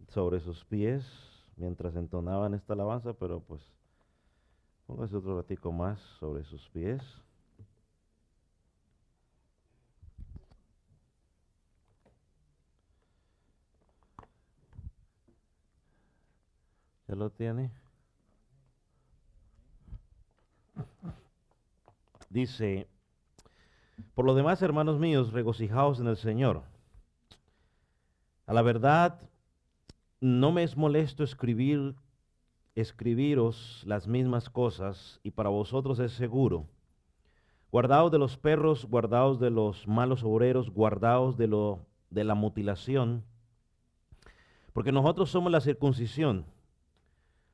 sobre sus pies mientras entonaban esta alabanza, pero pues póngase otro ratico más sobre sus pies. ¿Ya lo tiene? Dice, por lo demás, hermanos míos, regocijaos en el Señor. A la verdad, no me es molesto escribiros las mismas cosas, y para vosotros es seguro. Guardaos de los perros, guardaos de los malos obreros, guardaos de la mutilación, porque nosotros somos la circuncisión,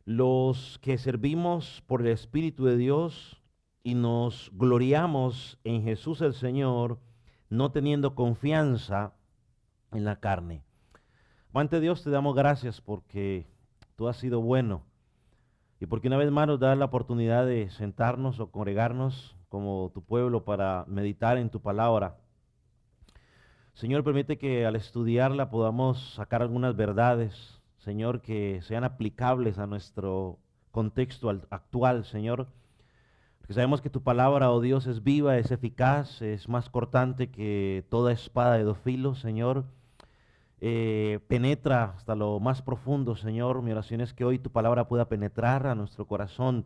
los que servimos por el Espíritu de Dios y nos gloriamos en Jesús el Señor, no teniendo confianza en la carne. Amante Dios, te damos gracias porque tú has sido bueno y porque una vez más nos das la oportunidad de sentarnos o congregarnos como tu pueblo para meditar en tu palabra. Señor, permite que al estudiarla podamos sacar algunas verdades, Señor, que sean aplicables a nuestro contexto actual, Señor. Porque sabemos que tu palabra, oh Dios, es viva, es eficaz, es más cortante que toda espada de dos filos, Señor. Penetra hasta lo más profundo, Señor. Mi oración es que hoy tu palabra pueda penetrar a nuestro corazón,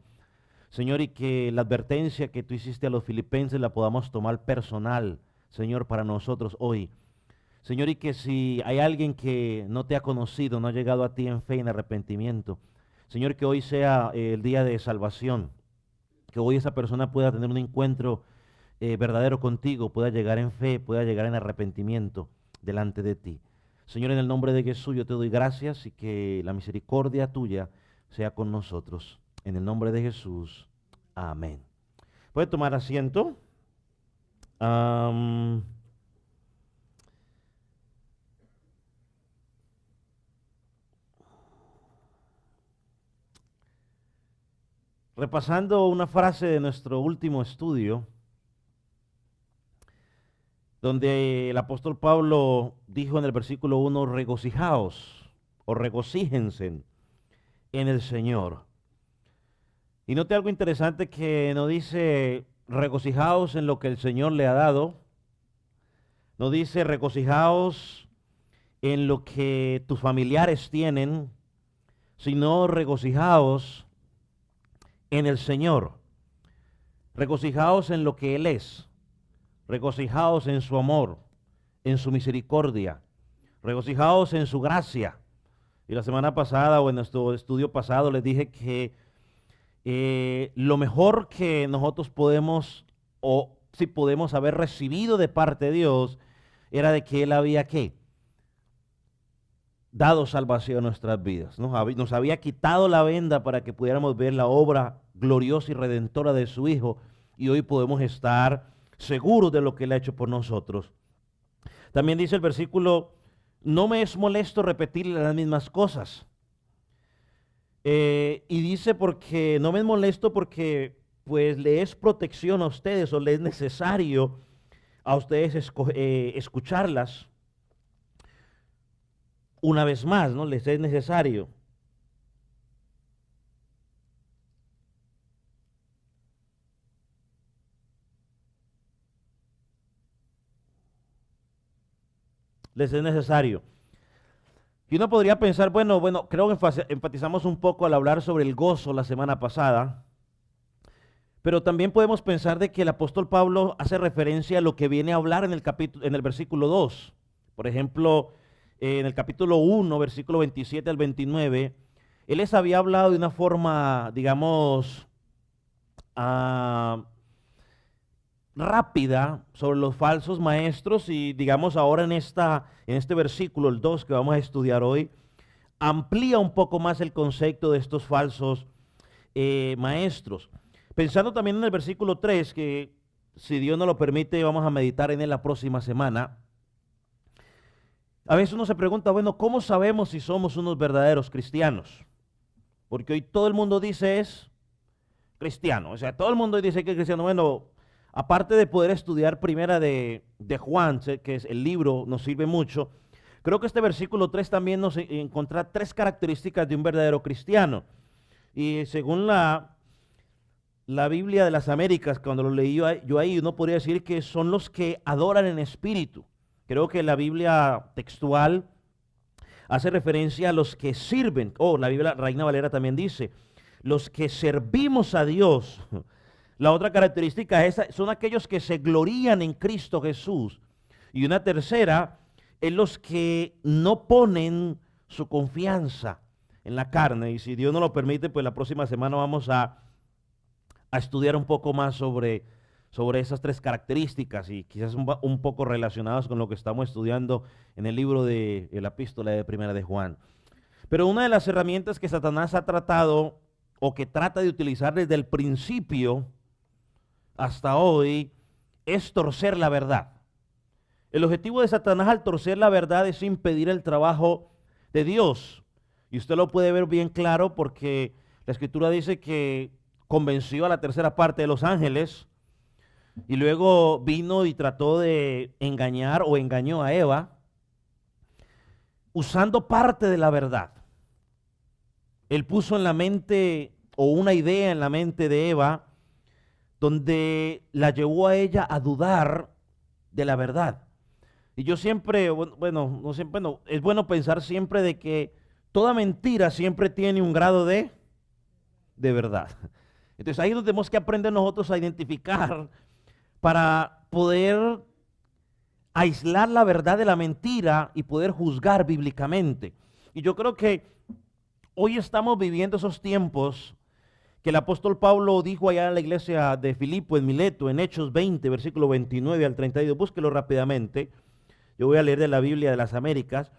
Señor, y que la advertencia que tú hiciste a los filipenses la podamos tomar personal, Señor, para nosotros hoy. Señor, y que si hay alguien que no te ha conocido, no ha llegado a ti en fe y en arrepentimiento, Señor, que hoy sea el día de salvación, que hoy esa persona pueda tener un encuentro verdadero contigo, pueda llegar en fe, pueda llegar en arrepentimiento delante de ti. Señor, en el nombre de Jesús yo te doy gracias y que la misericordia tuya sea con nosotros. En el nombre de Jesús, amén. ¿Puede tomar asiento? Repasando una frase de nuestro último estudio, donde el apóstol Pablo dijo en el versículo 1, regocijaos o regocíjense en el Señor. Y note algo interesante que no dice regocijaos en lo que el Señor le ha dado, no dice regocijaos en lo que tus familiares tienen, sino regocijaos en el Señor. Regocijaos en lo que Él es. Regocijaos en su amor, en su misericordia. Regocijaos en su gracia. Y la semana pasada o en nuestro estudio pasado les dije que lo mejor que nosotros podemos o si podemos haber recibido de parte de Dios era de que Él había ¿qué? Dado salvación a nuestras vidas. Nos había quitado la venda para que pudiéramos ver la obra gloriosa y redentora de su Hijo y hoy podemos estar seguros de lo que Él ha hecho por nosotros. También dice el versículo, no me es molesto repetirle las mismas cosas. Y dice porque no me es molesto porque pues le es protección a ustedes o le es necesario a ustedes escucharlas una vez más, ¿no? Les es necesario. Les es necesario. Y uno podría pensar, bueno, creo que enfatizamos un poco al hablar sobre el gozo la semana pasada, pero también podemos pensar de que el apóstol Pablo hace referencia a lo que viene a hablar en el versículo 2. Por ejemplo, en el capítulo 1, versículo 27 al 29, él les había hablado de una forma, digamos, rápida sobre los falsos maestros y digamos ahora en este versículo, el 2 que vamos a estudiar hoy, amplía un poco más el concepto de estos falsos maestros. Pensando también en el versículo 3, que si Dios nos lo permite vamos a meditar en él la próxima semana. A veces uno se pregunta, bueno, ¿cómo sabemos si somos unos verdaderos cristianos? Porque hoy todo el mundo dice es cristiano, o sea, todo el mundo dice que es cristiano. Bueno, aparte de poder estudiar primera de Juan, que es el libro, nos sirve mucho, Creo que este versículo 3 también nos encuentra tres características de un verdadero cristiano. Y según la Biblia de las Américas, cuando lo leí yo ahí, uno podría decir que son los que adoran en espíritu. Creo que la Biblia textual hace referencia a los que sirven. La Biblia Reina Valera también dice, los que servimos a Dios. La otra característica son aquellos que se glorían en Cristo Jesús. Y una tercera es los que no ponen su confianza en la carne. Y si Dios nos lo permite, pues la próxima semana vamos a estudiar un poco más sobre esas tres características y quizás un poco relacionadas con lo que estamos estudiando en el libro de la epístola de Primera de Juan. Pero una de las herramientas que Satanás ha tratado o que trata de utilizar desde el principio hasta hoy es torcer la verdad. El objetivo de Satanás al torcer la verdad es impedir el trabajo de Dios. Y usted lo puede ver bien claro porque la Escritura dice que convenció a la tercera parte de los ángeles y luego vino y trató de engañar o engañó a Eva usando parte de la verdad. Él puso en la mente o una idea en la mente de Eva donde la llevó a ella a dudar de la verdad. Y yo siempre, es bueno pensar siempre de que toda mentira siempre tiene un grado de verdad. Entonces ahí es donde tenemos que aprender nosotros a identificar para poder aislar la verdad de la mentira y poder juzgar bíblicamente. Y yo creo que hoy estamos viviendo esos tiempos que el apóstol Pablo dijo allá en la iglesia de Filipo, en Mileto, en Hechos 20, versículo 29 al 32. Búsquelo rápidamente. Yo voy a leer de la Biblia de las Américas.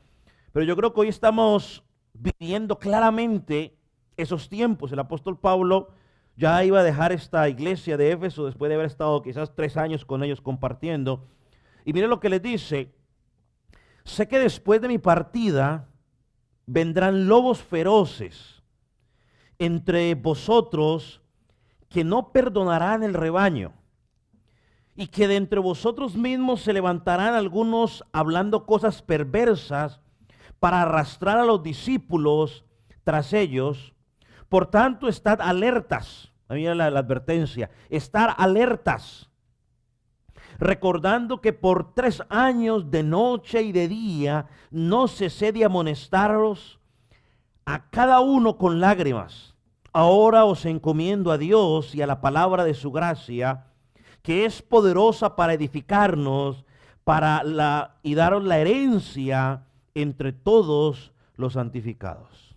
Pero yo creo que hoy estamos viviendo claramente esos tiempos. El apóstol Pablo ya iba a dejar esta iglesia de Éfeso después de haber estado quizás 3 años con ellos compartiendo. Y mire lo que les dice: sé que después de mi partida vendrán lobos feroces entre vosotros que no perdonarán el rebaño, y que de entre vosotros mismos se levantarán algunos hablando cosas perversas para arrastrar a los discípulos tras ellos. Por tanto, estad alertas. Ahí viene la advertencia. Estar alertas, recordando que por 3 años de noche y de día no cesé de amonestaros a cada uno con lágrimas. Ahora os encomiendo a Dios y a la palabra de su gracia, que es poderosa para edificarnos y daros la herencia entre todos los santificados.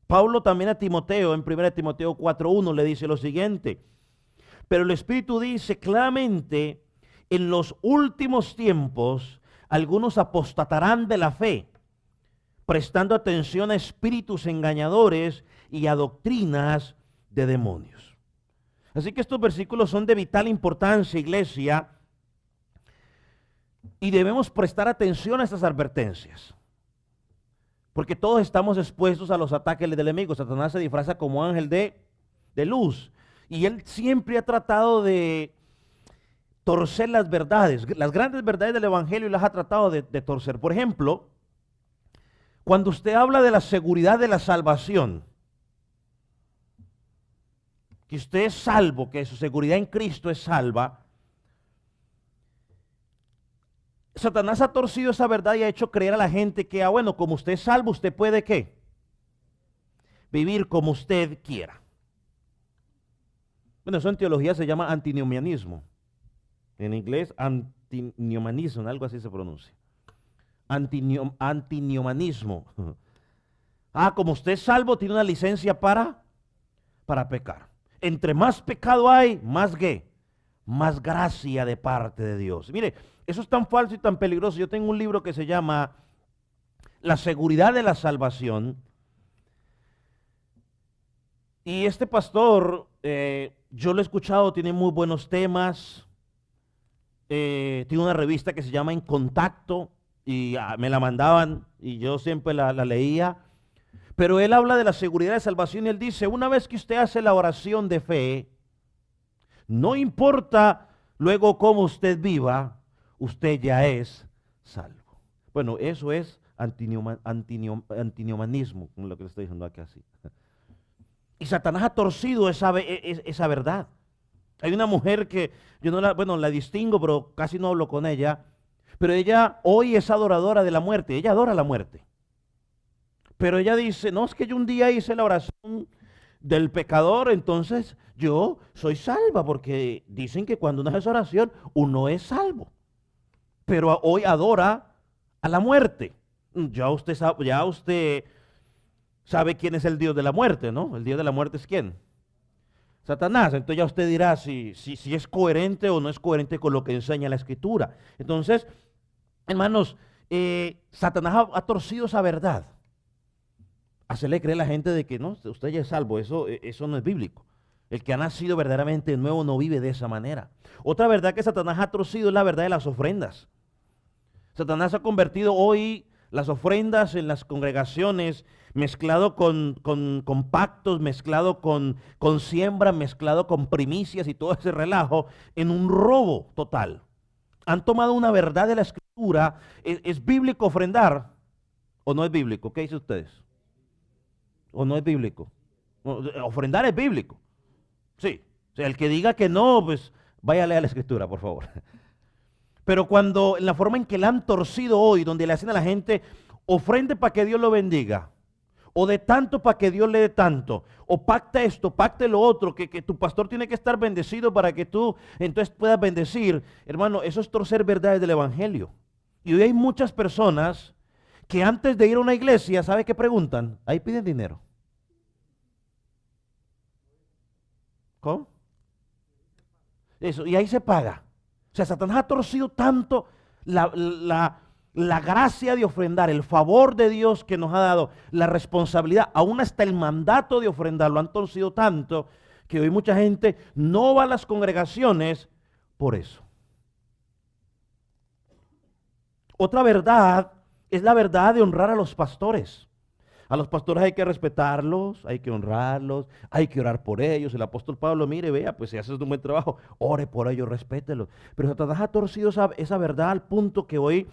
Pablo también a Timoteo, en 1 Timoteo 4:1, le dice lo siguiente: pero el Espíritu dice claramente, en los últimos tiempos algunos apostatarán de la fe, prestando atención a espíritus engañadores y a doctrinas de demonios. Así que estos versículos son de vital importancia, iglesia, y debemos prestar atención a estas advertencias. Porque todos estamos expuestos a los ataques del enemigo. Satanás se disfraza como ángel de luz. Y él siempre ha tratado de torcer las verdades. Las grandes verdades del evangelio las ha tratado de torcer. Por ejemplo, cuando usted habla de la seguridad de la salvación, que usted es salvo, que su seguridad en Cristo es salva, Satanás ha torcido esa verdad y ha hecho creer a la gente que, bueno, como usted es salvo, usted puede, ¿qué? Vivir como usted quiera. Bueno, eso en teología se llama antinomianismo. En inglés, antinomianismo, algo así se pronuncia. Antinomianismo. Como usted es salvo, tiene una licencia para pecar. Entre más pecado hay, más gracia de parte de Dios. Mire, eso es tan falso y tan peligroso. Yo tengo un libro que se llama La seguridad de la salvación. Y este pastor, yo lo he escuchado, tiene muy buenos temas. Tiene una revista que se llama En Contacto y me la mandaban y yo siempre la leía. Pero él habla de la seguridad de salvación y él dice, una vez que usted hace la oración de fe, no importa luego cómo usted viva, usted ya es salvo. Bueno, eso es antinomianismo, como lo que le estoy diciendo aquí así. Y Satanás ha torcido esa verdad. Hay una mujer que yo no la distingo, pero casi no hablo con ella, pero ella hoy es adoradora de la muerte, ella adora la muerte. Pero ella dice, no, es que yo un día hice la oración del pecador, entonces yo soy salva, porque dicen que cuando uno hace esa oración, uno es salvo. Pero hoy adora a la muerte. Ya usted sabe quién es el Dios de la muerte, ¿no? El Dios de la muerte es ¿quién? Satanás. Entonces ya usted dirá si es coherente o no es coherente con lo que enseña la Escritura. Entonces, hermanos, Satanás ha torcido esa verdad. Hacerle creer a la gente de que no, usted ya es salvo, eso no es bíblico. El que ha nacido verdaderamente de nuevo no vive de esa manera. Otra verdad que Satanás ha torcido es la verdad de las ofrendas. Satanás ha convertido hoy las ofrendas en las congregaciones, mezclado con pactos, mezclado con siembra, mezclado con primicias y todo ese relajo, en un robo total. Han tomado una verdad de la Escritura. ¿Es bíblico ofrendar o no es bíblico? ¿Qué dicen ustedes? ¿O no es bíblico? Ofrendar es bíblico. Sí. O sea, el que diga que no, pues vaya a leer la Escritura, por favor. Pero cuando, en la forma en que la han torcido hoy, donde le hacen a la gente, ofrende para que Dios lo bendiga, o de tanto para que Dios le dé tanto, o pacta esto, pacta lo otro, que tu pastor tiene que estar bendecido para que tú entonces puedas bendecir. Hermano, eso es torcer verdades del Evangelio. Y hoy hay muchas personas que antes de ir a una iglesia, ¿sabe qué preguntan? Ahí piden dinero. ¿Cómo? Eso, y ahí se paga. O sea, Satanás ha torcido tanto la gracia de ofrendar, el favor de Dios que nos ha dado, la responsabilidad, aún hasta el mandato de ofrendar, lo han torcido tanto que hoy mucha gente no va a las congregaciones por eso. Otra verdad es la verdad de honrar a los pastores. A los pastores hay que respetarlos, hay que honrarlos, hay que orar por ellos. El apóstol Pablo, mire, vea, pues si haces un buen trabajo, ore por ellos, respételos. Pero Satanás ha torcido esa verdad al punto que hoy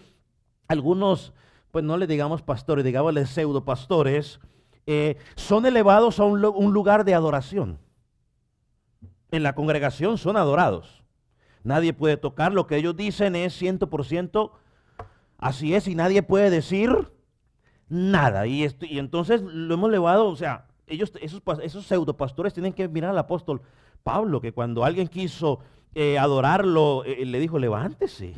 algunos, pues no le digamos pastores, digámosle pseudo pastores, son elevados a un lugar de adoración. En la congregación son adorados. Nadie puede tocar, lo que ellos dicen es 100%, así es, y nadie puede decir nada. Y entonces lo hemos elevado, o sea, esos pseudo pastores tienen que mirar al apóstol Pablo, que cuando alguien quiso adorarlo, le dijo, levántese.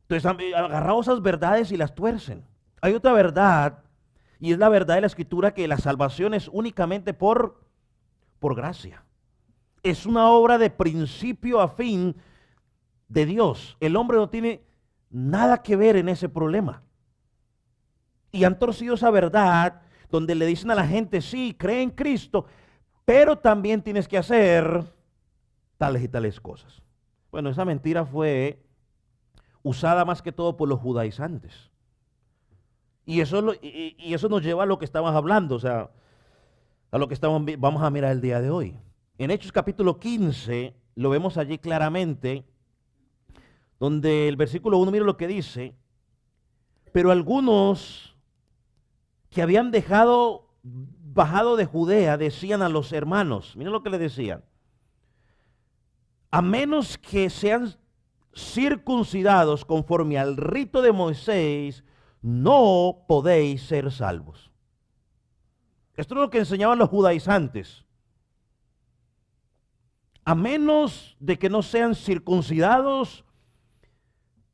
Entonces han agarrado esas verdades y las tuercen. Hay otra verdad, y es la verdad de la Escritura, que la salvación es únicamente por gracia. Es una obra de principio a fin de Dios. El hombre no tiene nada que ver en ese problema. Y han torcido esa verdad donde le dicen a la gente, sí, cree en Cristo, pero también tienes que hacer tales y tales cosas. Bueno, esa mentira fue usada más que todo por los judaizantes. Y eso nos lleva a lo que estamos hablando, o sea, a lo que vamos a mirar el día de hoy. En Hechos capítulo 15, lo vemos allí claramente, donde el versículo 1, mire lo que dice, pero algunos que habían bajado de Judea decían a los hermanos, miren lo que le decían, a menos que sean circuncidados conforme al rito de Moisés, no podéis ser salvos. Esto es lo que enseñaban los judaizantes. A menos de que no sean circuncidados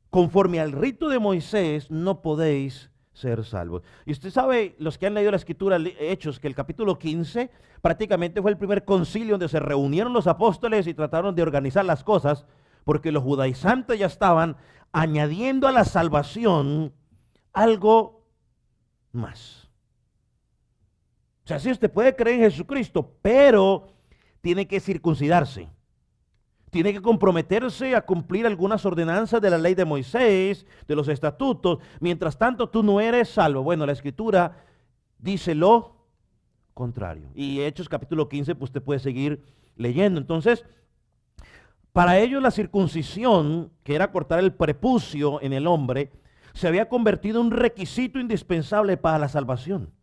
conforme al rito de Moisés, no podéis ser salvos. Y usted sabe, los que han leído la Escritura, Hechos, que el capítulo 15 prácticamente fue el primer concilio donde se reunieron los apóstoles y trataron de organizar las cosas, porque los judaizantes ya estaban añadiendo a la salvación algo más. O sea, sí, usted puede creer en Jesucristo, pero tiene que circuncidarse. Tiene que comprometerse a cumplir algunas ordenanzas de la ley de Moisés, de los estatutos. Mientras tanto, tú no eres salvo. Bueno, la Escritura dice lo contrario. Y Hechos capítulo 15, pues usted puede seguir leyendo. Entonces, para ellos la circuncisión, que era cortar el prepucio en el hombre, se había convertido en un requisito indispensable para la salvación.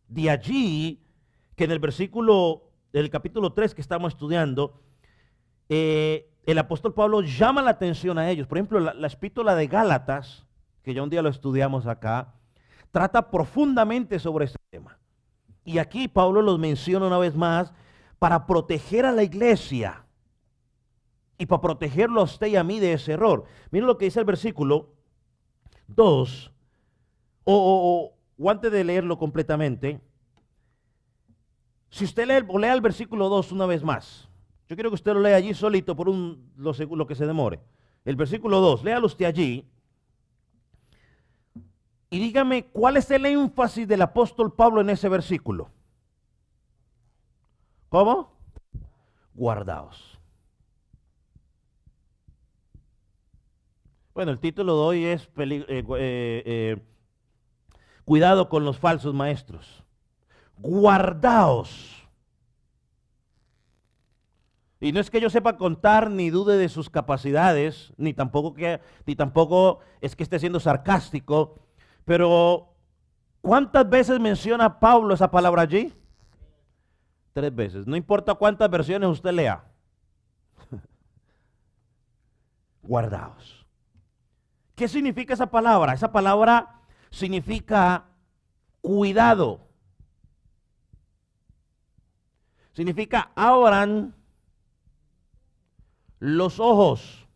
De allí que en el versículo del capítulo 3 que estamos estudiando, el apóstol Pablo llama la atención a ellos. Por ejemplo, la epístola de Gálatas, que ya un día lo estudiamos acá, trata profundamente sobre este tema. Y aquí Pablo los menciona una vez más para proteger a la iglesia y para protegerlo a usted y a mí de ese error. Miren lo que dice el versículo 2, o antes de leerlo completamente, si usted lea el versículo 2 una vez más, yo quiero que usted lo lea allí solito por lo que se demore. El versículo 2, léalo usted allí. Y dígame, ¿cuál es el énfasis del apóstol Pablo en ese versículo? ¿Cómo? Guardaos. Bueno, el título de hoy es cuidado con los falsos maestros. Guardaos. Y no es que yo sepa contar ni dude de sus capacidades, ni tampoco es que esté siendo sarcástico, pero ¿cuántas veces menciona Pablo esa palabra allí? 3 veces. No importa cuántas versiones usted lea. Guardaos. ¿Qué significa esa palabra? Esa palabra significa cuidado. Significa abran los ojos.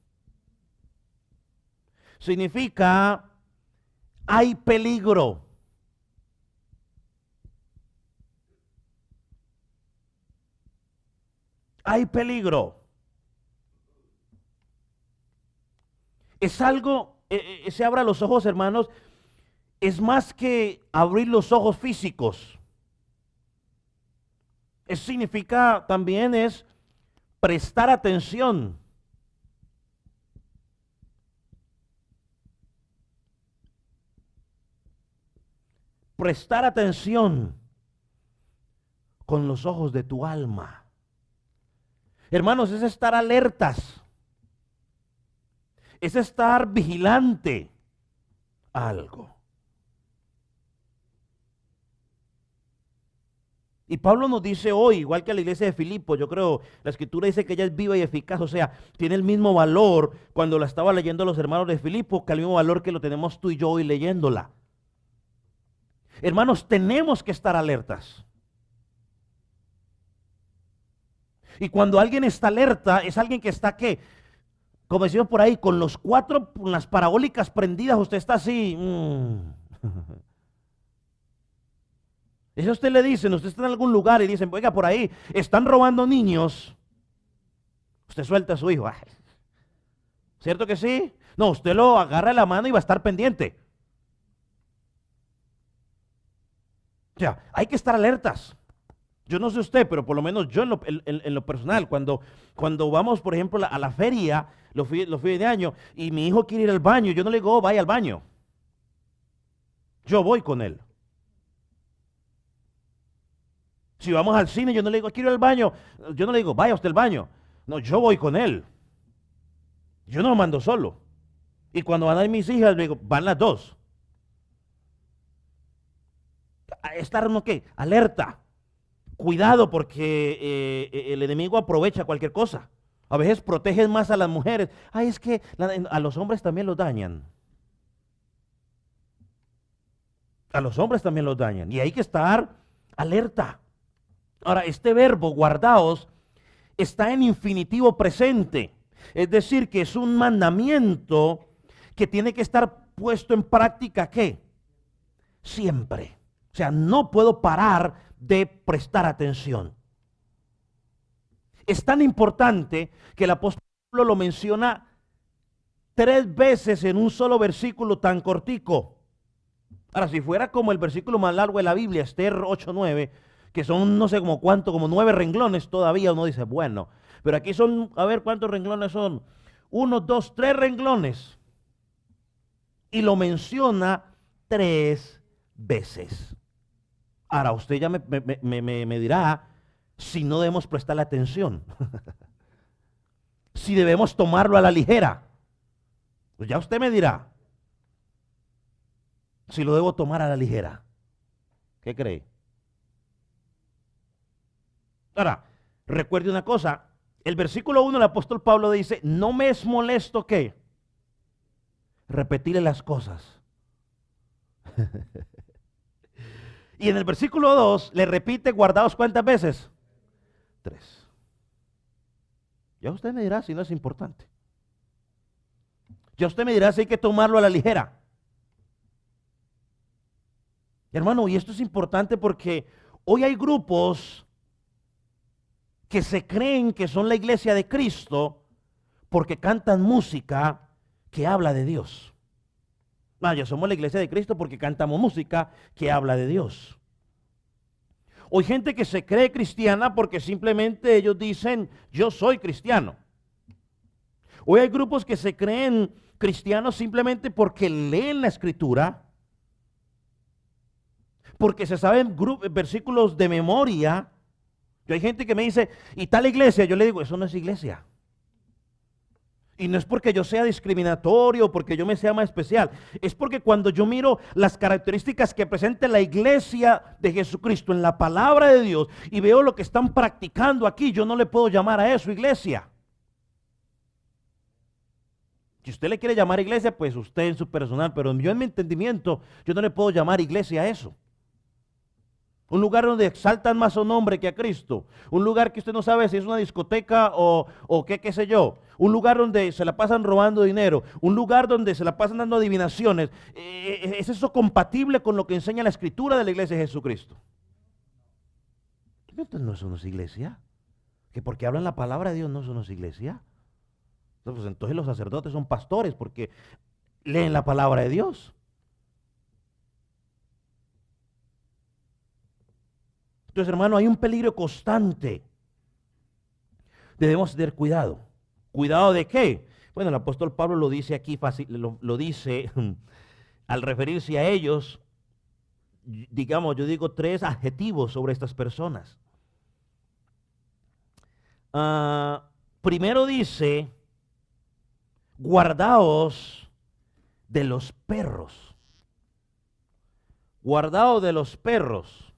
Significa hay peligro. Hay peligro. Es algo, se abra los ojos, hermanos, es más que abrir los ojos físicos. Eso significa también es prestar atención. Prestar atención con los ojos de tu alma. Hermanos, es estar alertas. Es estar vigilante a algo. Y Pablo nos dice hoy, igual que a la iglesia de Filipo, yo creo, la escritura dice que ella es viva y eficaz, o sea, tiene el mismo valor cuando la estaba leyendo los hermanos de Filipo, que el mismo valor que lo tenemos tú y yo hoy leyéndola. Hermanos, tenemos que estar alertas. Y cuando alguien está alerta, es alguien que está, ¿qué? Como decimos por ahí, con las parabólicas prendidas, usted está así. Eso usted le dicen, usted está en algún lugar y dicen, oiga, por ahí están robando niños. Usted suelta a su hijo. Ay, ¿cierto que sí? No, usted lo agarra de la mano y va a estar pendiente. O sea, hay que estar alertas. Yo no sé usted, pero por lo menos yo en lo personal, cuando vamos, por ejemplo, a la feria, los fines de año, y mi hijo quiere ir al baño, yo no le digo, oh, vaya al baño. Yo voy con él. Si vamos al cine, yo no le digo, quiero ir al baño. Yo no le digo, vaya usted al baño. No, yo voy con él. Yo no lo mando solo. Y cuando van a ir mis hijas, le digo, van las dos. Estar, ¿no qué? Alerta. Cuidado, porque el enemigo aprovecha cualquier cosa. A veces protegen más a las mujeres. Ay, es que a los hombres también los dañan. A los hombres también los dañan. Y hay que estar alerta. Ahora, este verbo, guardaos, está en infinitivo presente. Es decir, que es un mandamiento que tiene que estar puesto en práctica, ¿qué? Siempre. O sea, no puedo parar de prestar atención. Es tan importante que el apóstol Pablo lo menciona 3 veces en un solo versículo tan cortico. Ahora, si fuera como el versículo más largo de la Biblia, Esther 8:9, que son no sé como cuánto, como 9 renglones todavía, uno dice, bueno, pero aquí son, a ver cuántos renglones son, 1, 2, 3 renglones. Y lo menciona 3 veces. Ahora, usted ya me dirá si no debemos prestarle atención. Si debemos tomarlo a la ligera. Pues ya usted me dirá. si lo debo tomar a la ligera. ¿Qué cree? Ahora, recuerde una cosa, el versículo 1 el apóstol Pablo dice, no me es molesto ¿qué? Repetirle las cosas. Y en el versículo 2 le repite, guardaos ¿cuántas veces? 3. Ya usted me dirá si no es importante. Ya usted me dirá si hay que tomarlo a la ligera. Hermano, y esto es importante porque hoy hay grupos que se creen que son la iglesia de Cristo porque cantan música que habla de Dios. Ya somos la iglesia de Cristo porque cantamos música que habla de Dios. O hay gente que se cree cristiana porque simplemente ellos dicen, yo soy cristiano. Hoy hay grupos que se creen cristianos simplemente porque leen la escritura, porque se saben versículos de memoria. Hay gente que me dice, ¿y tal iglesia? Yo le digo, eso no es iglesia. Y no es porque yo sea discriminatorio, porque yo me sea más especial. Es porque cuando yo miro las características que presenta la iglesia de Jesucristo en la palabra de Dios y veo lo que están practicando aquí, yo no le puedo llamar a eso iglesia. Si usted le quiere llamar iglesia, pues usted en su personal, pero yo en mi entendimiento, yo no le puedo llamar iglesia a eso. Un lugar donde exaltan más a un hombre que a Cristo. Un lugar que usted no sabe si es una discoteca o qué sé yo. Un lugar donde se la pasan robando dinero. Un lugar donde se la pasan dando adivinaciones. ¿Es eso compatible con lo que enseña la escritura de la iglesia de Jesucristo? Entonces no son una iglesia. Que porque hablan la palabra de Dios no son una iglesia. Entonces los sacerdotes son pastores porque leen la palabra de Dios. Entonces, hermano, hay un peligro constante. Debemos tener cuidado. ¿Cuidado de qué? Bueno, el apóstol Pablo lo dice aquí, lo dice al referirse a ellos, digamos, yo digo 3 adjetivos sobre estas personas. Primero dice, guardaos de los perros. Guardaos de los perros.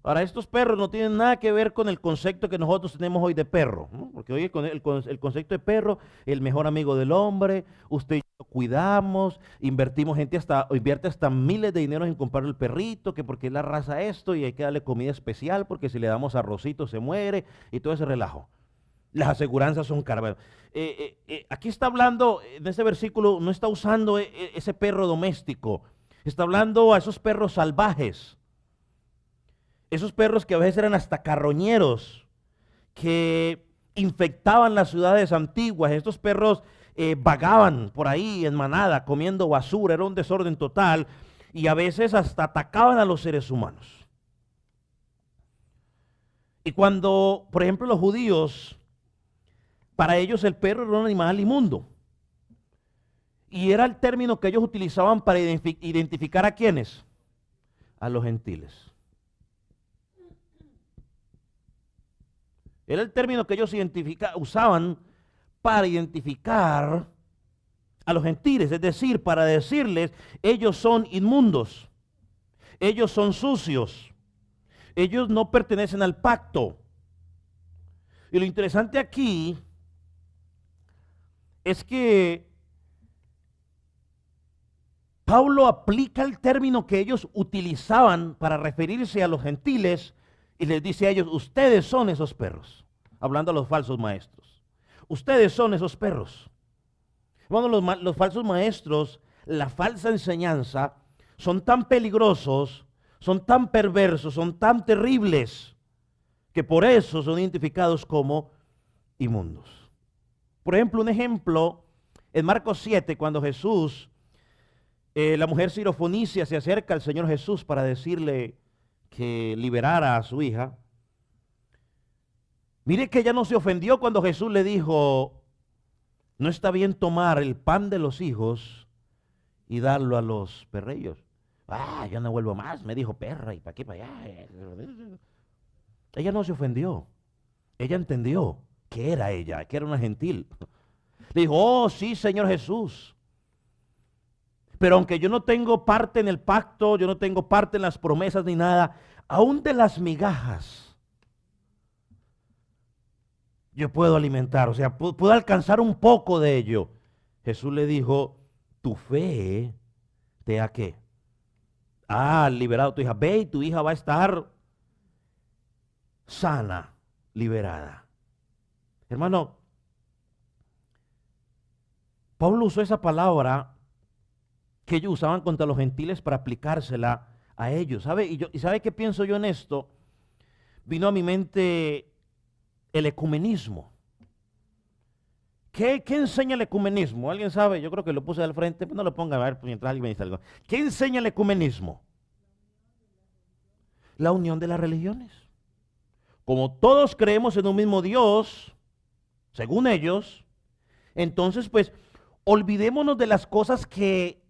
Ahora, estos perros no tienen nada que ver con el concepto que nosotros tenemos hoy de perro, ¿no? Porque hoy el concepto de perro, el mejor amigo del hombre, usted y yo lo cuidamos, invierte hasta miles de dinero en comprar el perrito, que porque es la raza esto y hay que darle comida especial, porque si le damos arrocito se muere y todo ese relajo. Las aseguranzas son caras. Aquí está hablando, en este versículo, no está usando ese perro doméstico, está hablando a esos perros salvajes. Esos perros que a veces eran hasta carroñeros, que infectaban las ciudades antiguas. Estos perros vagaban por ahí en manada, comiendo basura, era un desorden total, y a veces hasta atacaban a los seres humanos. Y cuando, por ejemplo, los judíos, para ellos el perro era un animal inmundo. Y era el término que ellos utilizaban para identificar a quiénes, a los gentiles. Era el término que ellos usaban para identificar a los gentiles, es decir, para decirles, ellos son inmundos, ellos son sucios, ellos no pertenecen al pacto. Y lo interesante aquí es que Pablo aplica el término que ellos utilizaban para referirse a los gentiles y les dice a ellos, ustedes son esos perros, hablando a los falsos maestros. Ustedes son esos perros. Bueno, los falsos maestros, la falsa enseñanza, son tan peligrosos, son tan perversos, son tan terribles, que por eso son identificados como inmundos. Por ejemplo, un ejemplo, en Marcos 7, cuando Jesús, la mujer sirofenicia se acerca al Señor Jesús para decirle que liberara a su hija. Mire que ella no se ofendió cuando Jesús le dijo, no está bien tomar el pan de los hijos y darlo a los perrillos. Yo no vuelvo más, me dijo perra, y para qué para allá. Ella no se ofendió, ella entendió que era ella, que era una gentil. Le dijo, oh sí, Señor Jesús, Pero aunque yo no tengo parte en el pacto, yo no tengo parte en las promesas ni nada, aún de las migajas, yo puedo alimentar, o sea, puedo alcanzar un poco de ello. Jesús le dijo, tu fe te ha ¿qué? Ha liberado a tu hija. Ve y tu hija va a estar sana, liberada. Hermano, Pablo usó esa palabra que ellos usaban contra los gentiles para aplicársela a ellos. ¿Sabe? ¿Y sabe qué pienso yo en esto? Vino a mi mente el ecumenismo. ¿Qué enseña el ecumenismo? ¿Alguien sabe? Yo creo que lo puse al frente, pero no lo ponga a ver mientras alguien me dice algo. ¿Qué enseña el ecumenismo? La unión de las religiones. Como todos creemos en un mismo Dios, según ellos, entonces pues olvidémonos de las cosas que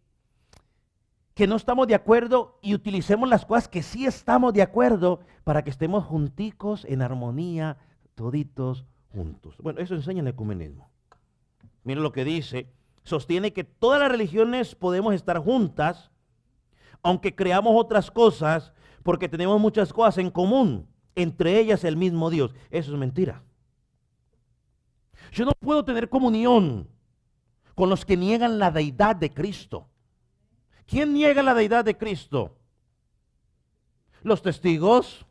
no estamos de acuerdo y utilicemos las cosas que sí estamos de acuerdo para que estemos junticos en armonía, toditos juntos. Bueno, eso enseña el ecumenismo. Miren lo que dice, sostiene que todas las religiones podemos estar juntas, aunque creamos otras cosas, porque tenemos muchas cosas en común, entre ellas el mismo Dios. Eso es mentira. Yo no puedo tener comunión con los que niegan la deidad de Cristo. ¿Quién niega la deidad de Cristo? Los testigos.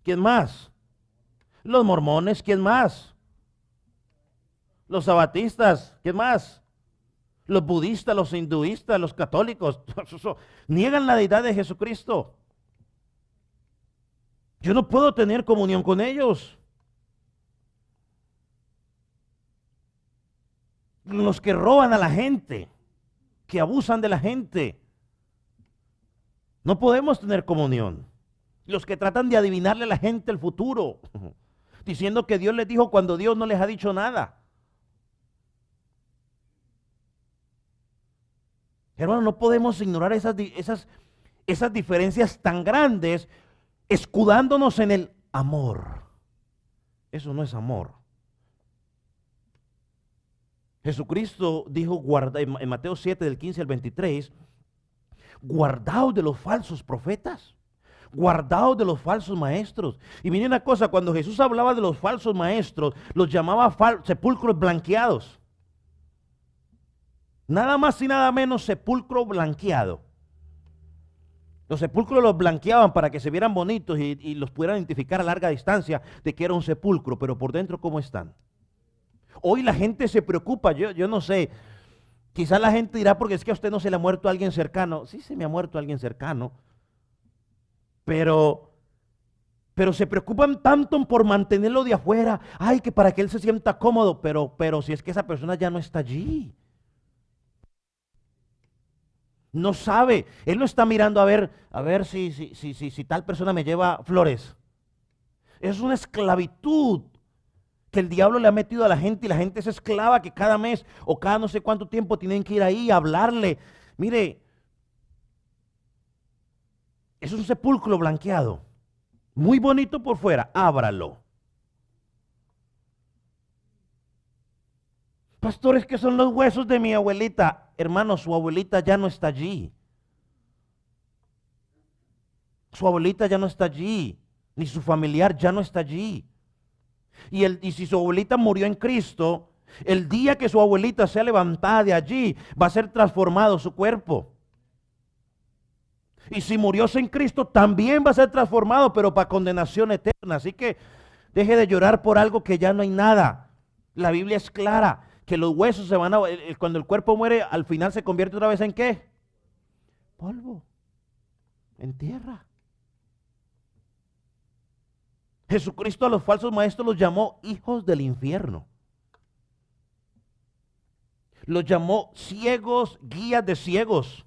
¿Quién más? Los mormones. ¿Quién más? Los sabatistas. ¿Quién más? Los budistas, los hinduistas, los católicos. Niegan la deidad de Jesucristo. Yo no puedo tener comunión con ellos. Los que roban a la gente, que abusan de la gente. No podemos tener comunión. Los que tratan de adivinarle a la gente el futuro, diciendo que Dios les dijo cuando Dios no les ha dicho nada. Hermano, no podemos ignorar esas diferencias tan grandes, escudándonos en el amor. Eso no es amor. Jesucristo dijo, guarda, en Mateo 7, del 15 al 23, guardaos de los falsos profetas, guardaos de los falsos maestros. Y miren una cosa, cuando Jesús hablaba de los falsos maestros, los llamaba sepulcros blanqueados. Nada más y nada menos sepulcro blanqueado. Los sepulcros los blanqueaban para que se vieran bonitos y los pudieran identificar a larga distancia de que era un sepulcro, pero por dentro ¿cómo están? Hoy la gente se preocupa, yo no sé, quizás la gente dirá porque es que a usted no se le ha muerto alguien cercano. Sí, se me ha muerto alguien cercano, pero se preocupan tanto por mantenerlo de afuera, ay, que para que él se sienta cómodo, pero si es que esa persona ya no está allí. No sabe, él no está mirando a ver si tal persona me lleva flores. Es una esclavitud que el diablo le ha metido a la gente y la gente es esclava que cada mes o cada no sé cuánto tiempo tienen que ir ahí a hablarle. Mire, es un sepulcro blanqueado, muy bonito por fuera, ábralo. Pastores, que son los huesos de mi abuelita. Hermano, su abuelita ya no está allí. Su abuelita ya no está allí, ni su familiar ya no está allí. Y si su abuelita murió en Cristo, el día que su abuelita sea levantada de allí, va a ser transformado su cuerpo. Y si murió en Cristo, también va a ser transformado, pero para condenación eterna. Así que deje de llorar por algo que ya no hay nada. La Biblia es clara, que los huesos se van a... Cuando el cuerpo muere, al final se convierte otra vez ¿en qué? Polvo, en tierra. Jesucristo a los falsos maestros los llamó hijos del infierno. Los llamó ciegos, guías de ciegos.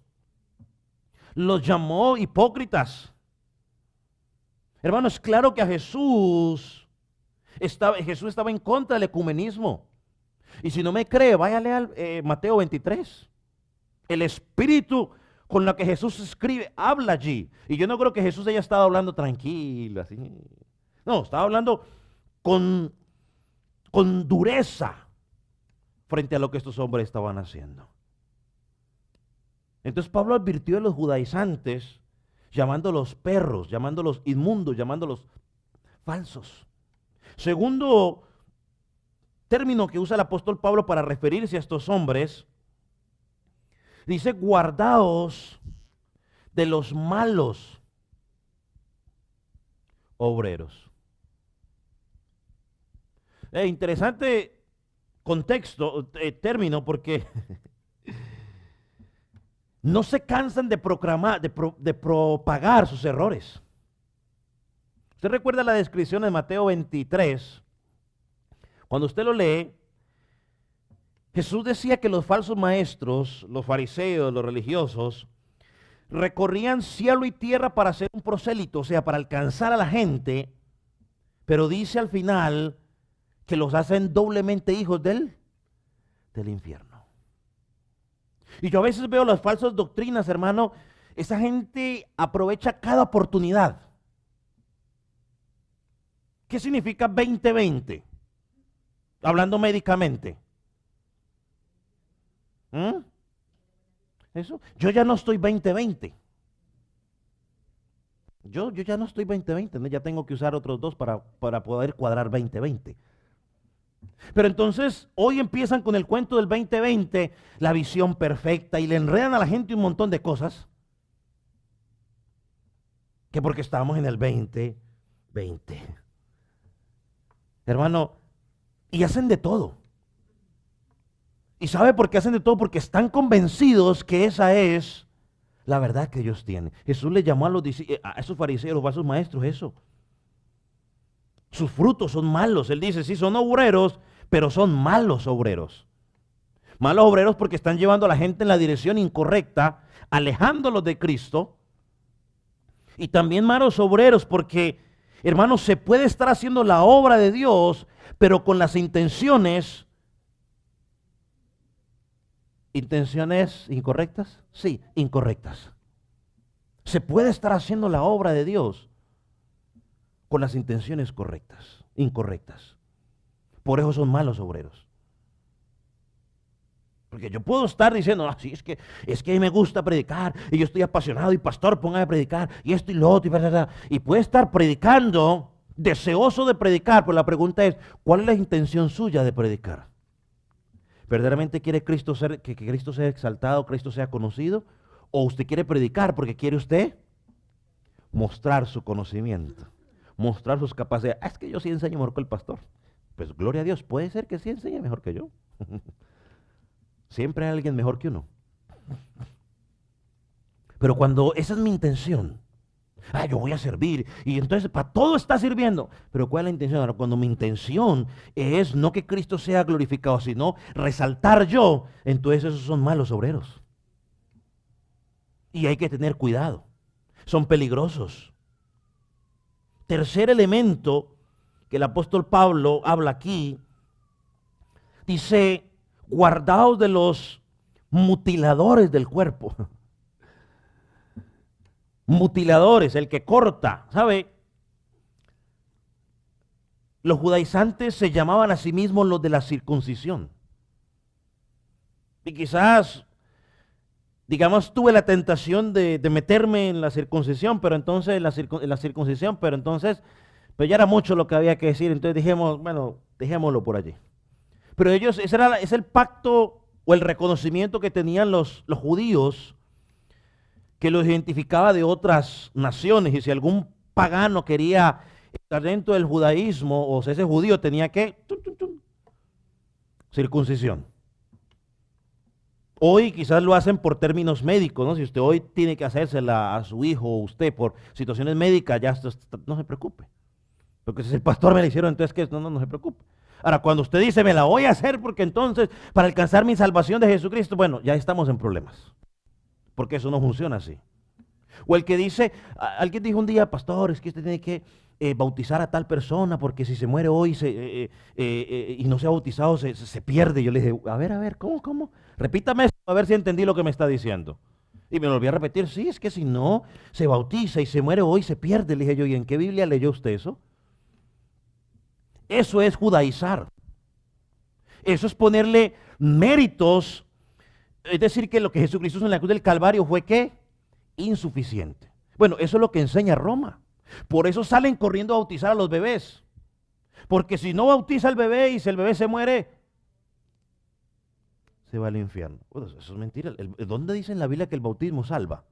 Los llamó hipócritas. Hermanos, claro que a Jesús estaba en contra del ecumenismo. Y si no me cree, vaya a leer Mateo 23. El espíritu con lo que Jesús escribe, habla allí. Y yo no creo que Jesús haya estado hablando tranquilo, así. No, estaba hablando con dureza frente a lo que estos hombres estaban haciendo. Entonces Pablo advirtió a los judaizantes, llamándolos perros, llamándolos inmundos, llamándolos falsos. Segundo término que usa el apóstol Pablo para referirse a estos hombres, dice: guardaos de los malos obreros. Interesante contexto, término, porque no se cansan de proclamar, de propagar sus errores. Usted recuerda la descripción de Mateo 23. Cuando usted lo lee, Jesús decía que los falsos maestros, los fariseos, los religiosos, recorrían cielo y tierra para ser un prosélito, o sea, para alcanzar a la gente, pero dice al final que los hacen doblemente hijos del infierno. Y yo a veces veo las falsas doctrinas, hermano. Esa gente aprovecha cada oportunidad. ¿Qué significa 20-20? Hablando médicamente. Eso. Yo ya no estoy 20-20. Yo ya no estoy 20-20, ¿no? Ya tengo que usar otros dos para poder cuadrar 20-20. Pero entonces hoy empiezan con el cuento del 20-20, la visión perfecta, y le enredan a la gente un montón de cosas. Que porque estamos en el 20-20. Hermano, y hacen de todo. ¿Y sabe por qué hacen de todo? Porque están convencidos que esa es la verdad que ellos tienen. Jesús le llamó a esos fariseos, a sus maestros, eso. Sus frutos son malos. Él dice, sí, son obreros, pero son malos obreros. Malos obreros porque están llevando a la gente en la dirección incorrecta, alejándolos de Cristo. Y también malos obreros porque, hermanos, se puede estar haciendo la obra de Dios, pero con las intenciones incorrectas. Sí, incorrectas. Se puede estar haciendo la obra de Dios con las intenciones incorrectas. Por eso son malos obreros. Porque yo puedo estar diciendo, sí, es que me gusta predicar, y yo estoy apasionado, y pastor, póngame a predicar, y esto y lo otro, y puede estar predicando, deseoso de predicar, pero la pregunta es, ¿cuál es la intención suya de predicar? ¿Verdaderamente quiere Cristo que Cristo sea exaltado, Cristo sea conocido? ¿O usted quiere predicar porque quiere usted mostrar su conocimiento? Mostrar sus capacidades. Es que yo sí enseño mejor que el pastor. Pues gloria a Dios, puede ser que sí enseñe mejor que yo. Siempre hay alguien mejor que uno. Pero cuando esa es mi intención, yo voy a servir, y entonces para todo está sirviendo. Pero ¿cuál es la intención? Ahora, cuando mi intención es no que Cristo sea glorificado, sino resaltar yo, entonces esos son malos obreros. Y hay que tener cuidado. Son peligrosos. Tercer elemento que el apóstol Pablo habla aquí, dice, guardaos de los mutiladores del cuerpo. Mutiladores, el que corta, ¿sabe? Los judaizantes se llamaban a sí mismos los de la circuncisión. Y quizás, digamos, tuve la tentación de meterme en la circuncisión, pero entonces, pues ya era mucho lo que había que decir, entonces dijimos, bueno, dejémoslo por allí. Pero ellos, es el pacto o el reconocimiento que tenían los judíos, que los identificaba de otras naciones, y si algún pagano quería estar dentro del judaísmo, o sea, ese judío tenía que circuncisión. Hoy quizás lo hacen por términos médicos, ¿no? Si usted hoy tiene que hacérsela a su hijo o usted por situaciones médicas, ya no se preocupe. Porque si el pastor me la hicieron, entonces ¿qué? No se preocupe. Ahora, cuando usted dice, me la voy a hacer porque entonces, para alcanzar mi salvación de Jesucristo, bueno, ya estamos en problemas. Porque eso no funciona así. O el que dice, alguien dijo un día, pastor, es que usted tiene que bautizar a tal persona porque si se muere hoy y no se ha bautizado se pierde. Yo le dije, a ver, ¿cómo? Repítame eso, a ver si entendí lo que me está diciendo. Y me lo volví a repetir, sí, es que si no se bautiza y se muere hoy se pierde. Le dije yo, ¿y en qué Biblia leyó usted eso? Eso es judaizar. Eso es ponerle méritos Es decir, que lo que Jesucristo hizo en la cruz del Calvario fue ¿qué? Insuficiente. Bueno, eso es lo que enseña Roma. Por eso salen corriendo a bautizar a los bebés. Porque si no bautiza al bebé y si el bebé se muere, se va al infierno. Bueno, eso es mentira. ¿Dónde dice en la Biblia que el bautismo salva?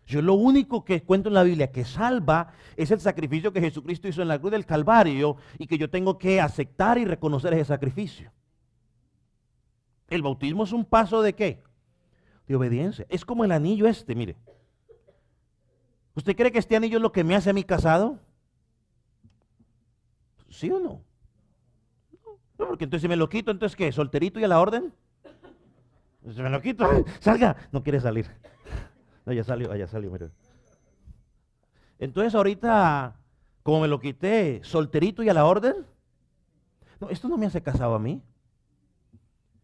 Yo lo único que cuento en la Biblia que salva es el sacrificio que Jesucristo hizo en la cruz del Calvario y que yo tengo que aceptar y reconocer ese sacrificio. El bautismo es un paso ¿de qué? De obediencia. Es como el anillo este, mire. ¿Usted cree que este anillo es lo que me hace a mí casado? ¿Sí o no? No, porque entonces si me lo quito, entonces ¿qué? ¿Solterito y a la orden? Si me lo quito, salga. No quiere salir. No, ya salió, mire. Entonces ahorita, como me lo quité, solterito y a la orden. No, esto no me hace casado a mí.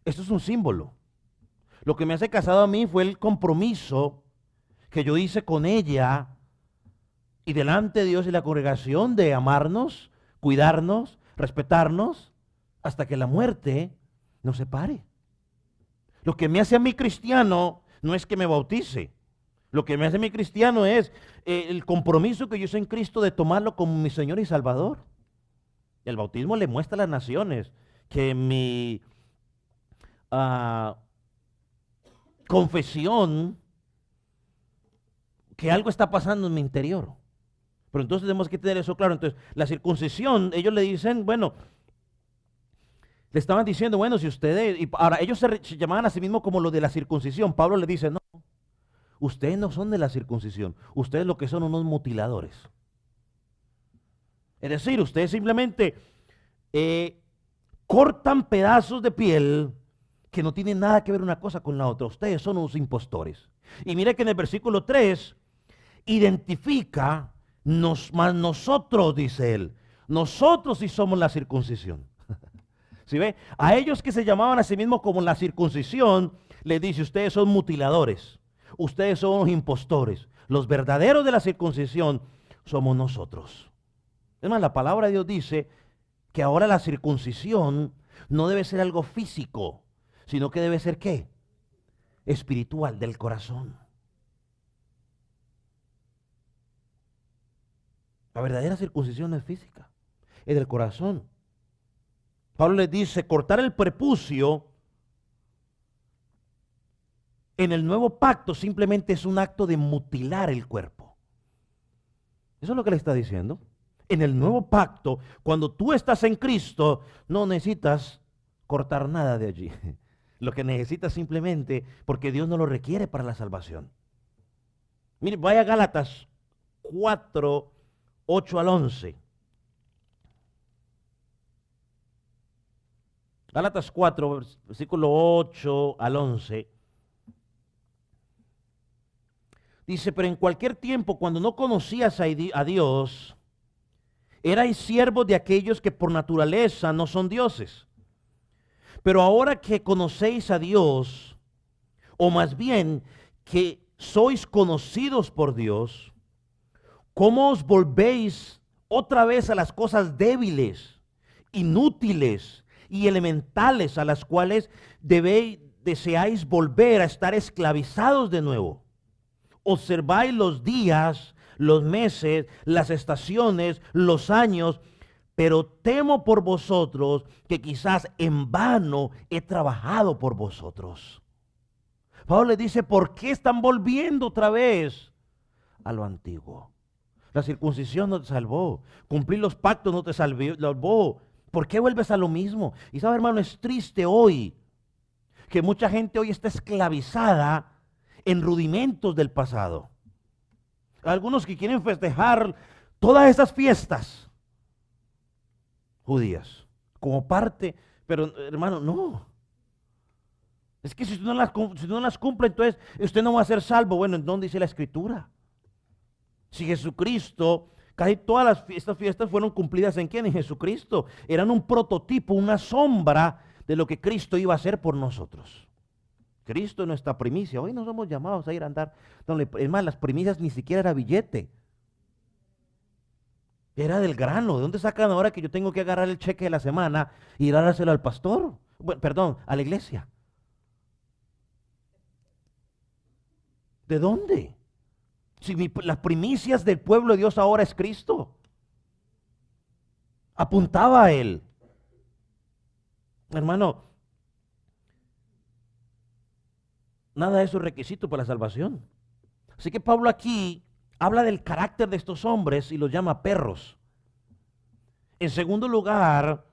Esto es un símbolo. Lo que me hace casado a mí fue el compromiso que yo hice con ella y delante de Dios y la congregación de amarnos, cuidarnos, respetarnos, hasta que la muerte nos separe. Lo que me hace a mí cristiano no es que me bautice. Lo que me hace a mí cristiano es el compromiso que yo hice en Cristo de tomarlo como mi Señor y Salvador. El bautismo le muestra a las naciones que mi confesión, que algo está pasando en mi interior. Pero entonces tenemos que tener eso claro. Entonces, la circuncisión, ellos le dicen, bueno, le estaban diciendo, bueno, si ustedes, y ahora ellos se llamaban a sí mismos como lo de la circuncisión. Pablo le dice, no, ustedes no son de la circuncisión, ustedes lo que son unos mutiladores. Es decir, ustedes simplemente cortan pedazos de piel que no tienen nada que ver una cosa con la otra. Ustedes son unos impostores. Y mire que en el versículo 3 identifica más nosotros, dice él. Nosotros sí somos la circuncisión. ¿Sí ve? A ellos que se llamaban a sí mismos como la circuncisión, les dice, ustedes son mutiladores. Ustedes son unos impostores. Los verdaderos de la circuncisión somos nosotros. Es más, la palabra de Dios dice que ahora la circuncisión no debe ser algo físico, sino que debe ser ¿qué? Espiritual, del corazón. La verdadera circuncisión no es física, es del corazón. Pablo les dice, cortar el prepucio en el nuevo pacto simplemente es un acto de mutilar el cuerpo. Eso es lo que le está diciendo. En el nuevo pacto, cuando tú estás en Cristo, no necesitas cortar nada de allí. Lo que necesitas simplemente, porque Dios no lo requiere para la salvación. Mire, vaya a Gálatas 4, 8 al 11. Gálatas 4, versículo 8 al 11. Dice, pero en cualquier tiempo, cuando no conocías a Dios, erais siervos de aquellos que por naturaleza no son dioses. Pero ahora que conocéis a Dios, o más bien que sois conocidos por Dios, ¿cómo os volvéis otra vez a las cosas débiles, inútiles y elementales a las cuales deseáis volver a estar esclavizados de nuevo? Observáis los días, los meses, las estaciones, los años, pero temo por vosotros que quizás en vano he trabajado por vosotros. Pablo le dice, ¿por qué están volviendo otra vez a lo antiguo? La circuncisión no te salvó, cumplir los pactos no te salvó. ¿Por qué vuelves a lo mismo? Y sabe, hermano, es triste hoy que mucha gente hoy está esclavizada en rudimentos del pasado. Algunos que quieren festejar todas esas fiestas judías como parte, pero hermano, no. Es que si usted no las cumple, entonces usted no va a ser salvo. Bueno, ¿en dónde dice la Escritura? Si Jesucristo, casi todas estas fiestas fueron cumplidas ¿en quién? En Jesucristo. Eran un prototipo, una sombra de lo que Cristo iba a hacer por nosotros. Cristo es nuestra primicia. Hoy no somos llamados a ir a andar. Es más, las primicias ni siquiera era billete. Era del grano. ¿De dónde sacan ahora que yo tengo que agarrar el cheque de la semana y dárselo al pastor? Bueno, perdón, a la iglesia. ¿De dónde? Si las primicias del pueblo de Dios ahora es Cristo. Apuntaba a Él. Hermano, nada de eso es requisito para la salvación. Así que Pablo aquí habla del carácter de estos hombres y los llama perros. En segundo lugar,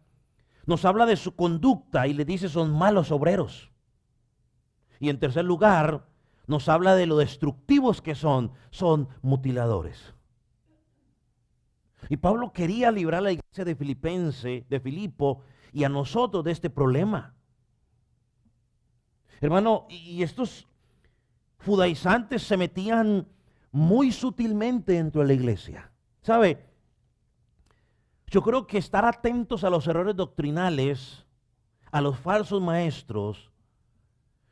nos habla de su conducta y le dice son malos obreros. Y en tercer lugar, nos habla de lo destructivos que son mutiladores. Y Pablo quería librar a la iglesia de Filipo y a nosotros de este problema. Hermano, y estos judaizantes se metían muy sutilmente dentro de la iglesia. ¿Sabe? Yo creo que estar atentos a los errores doctrinales, a los falsos maestros,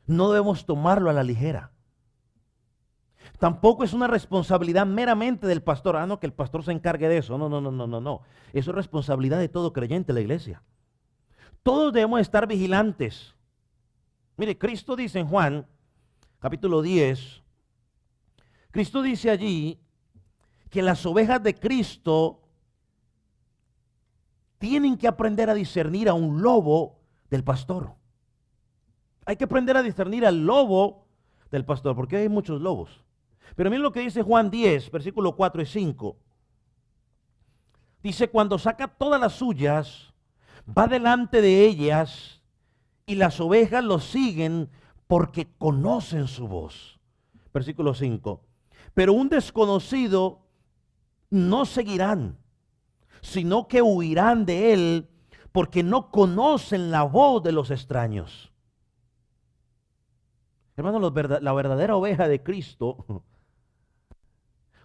no debemos tomarlo a la ligera. Tampoco es una responsabilidad meramente del pastor. No, que el pastor se encargue de eso. No. Eso es responsabilidad de todo creyente en la iglesia. Todos debemos estar vigilantes. Mire, Cristo dice en Juan, capítulo 10, Cristo dice allí que las ovejas de Cristo tienen que aprender a discernir a un lobo del pastor. Hay que aprender a discernir al lobo del pastor, porque hay muchos lobos. Pero miren lo que dice Juan 10, versículo 4 y 5. Dice, cuando saca todas las suyas, va delante de ellas y las ovejas lo siguen porque conocen su voz. Versículo 5. Pero un desconocido no seguirán, sino que huirán de él porque no conocen la voz de los extraños. Hermano, la verdadera oveja de Cristo,